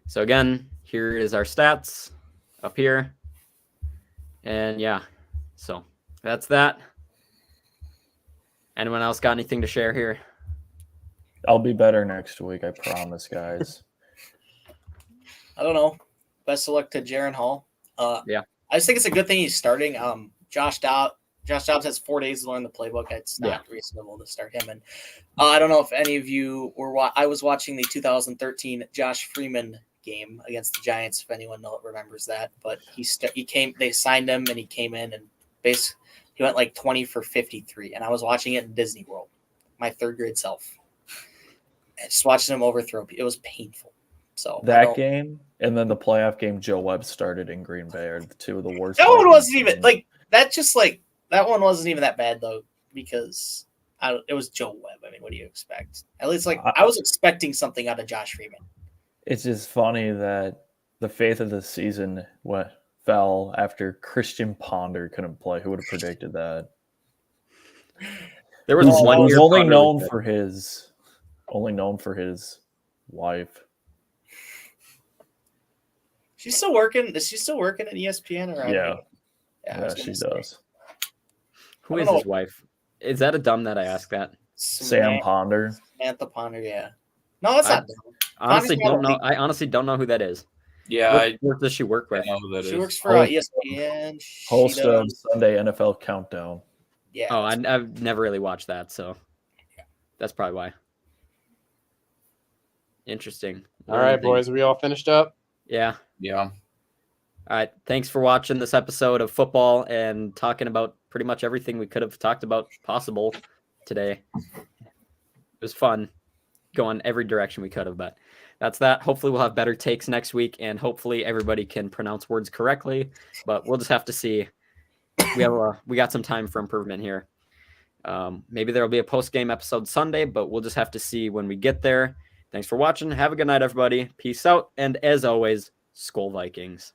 So again, here is our stats up here. And yeah, so that's that. Anyone else got anything to share here? I'll be better next week, I promise, guys. I don't know. Best of luck to Jaron Hall. Yeah. I just think it's a good thing he's starting. Josh Dobbs has 4 days to learn the playbook. It's not reasonable to start him. And I don't know if any of you were. I was watching the 2013 Josh Freeman game against the Giants. If anyone remembers that, but he came. They signed him, and he came in and basically he went like 20 for 53. And I was watching it in Disney World, my 3rd grade self. And just watching him overthrow. It was painful. So that game and then the playoff game Joe Webb started in Green Bay are the 2 of the worst. That one wasn't even like that. Just like that one wasn't even that bad though because it was Joe Webb. I mean, what do you expect? At least I was expecting something out of Josh Freeman. It's just funny that the faith of the season fell after Christian Ponder couldn't play. Who would have predicted that? There was one year only known for his wife. She's still working. Is she still working at ESPN or? Yeah. I Yeah, was she gonna say. does. Who I is don't his wife? Is that a dumb that I asked that? Sam Ponder. Samantha Ponder. Yeah. No, that's I not dumb. Honestly, Ponder's not don't a know. big- I honestly don't know who that is. Yeah, I What does she work with? don't know who that is. She works for Host- ESPN. Host she of does, Sunday NFL Countdown. yeah. Oh, that's- I've never really watched that, so that's probably why. Interesting. All right, boys, are we all finished up? Yeah. Yeah. All right. Thanks for watching this episode of football and talking about pretty much everything we could have talked about possible today. It was fun going every direction we could have, but that's that. Hopefully we'll have better takes next week, and hopefully everybody can pronounce words correctly, but we'll just have to see. We got some time for improvement here. Maybe there will be a post-game episode Sunday, but we'll just have to see when we get there. Thanks for watching. Have a good night, everybody. Peace out. And as always, SKOL Vikings.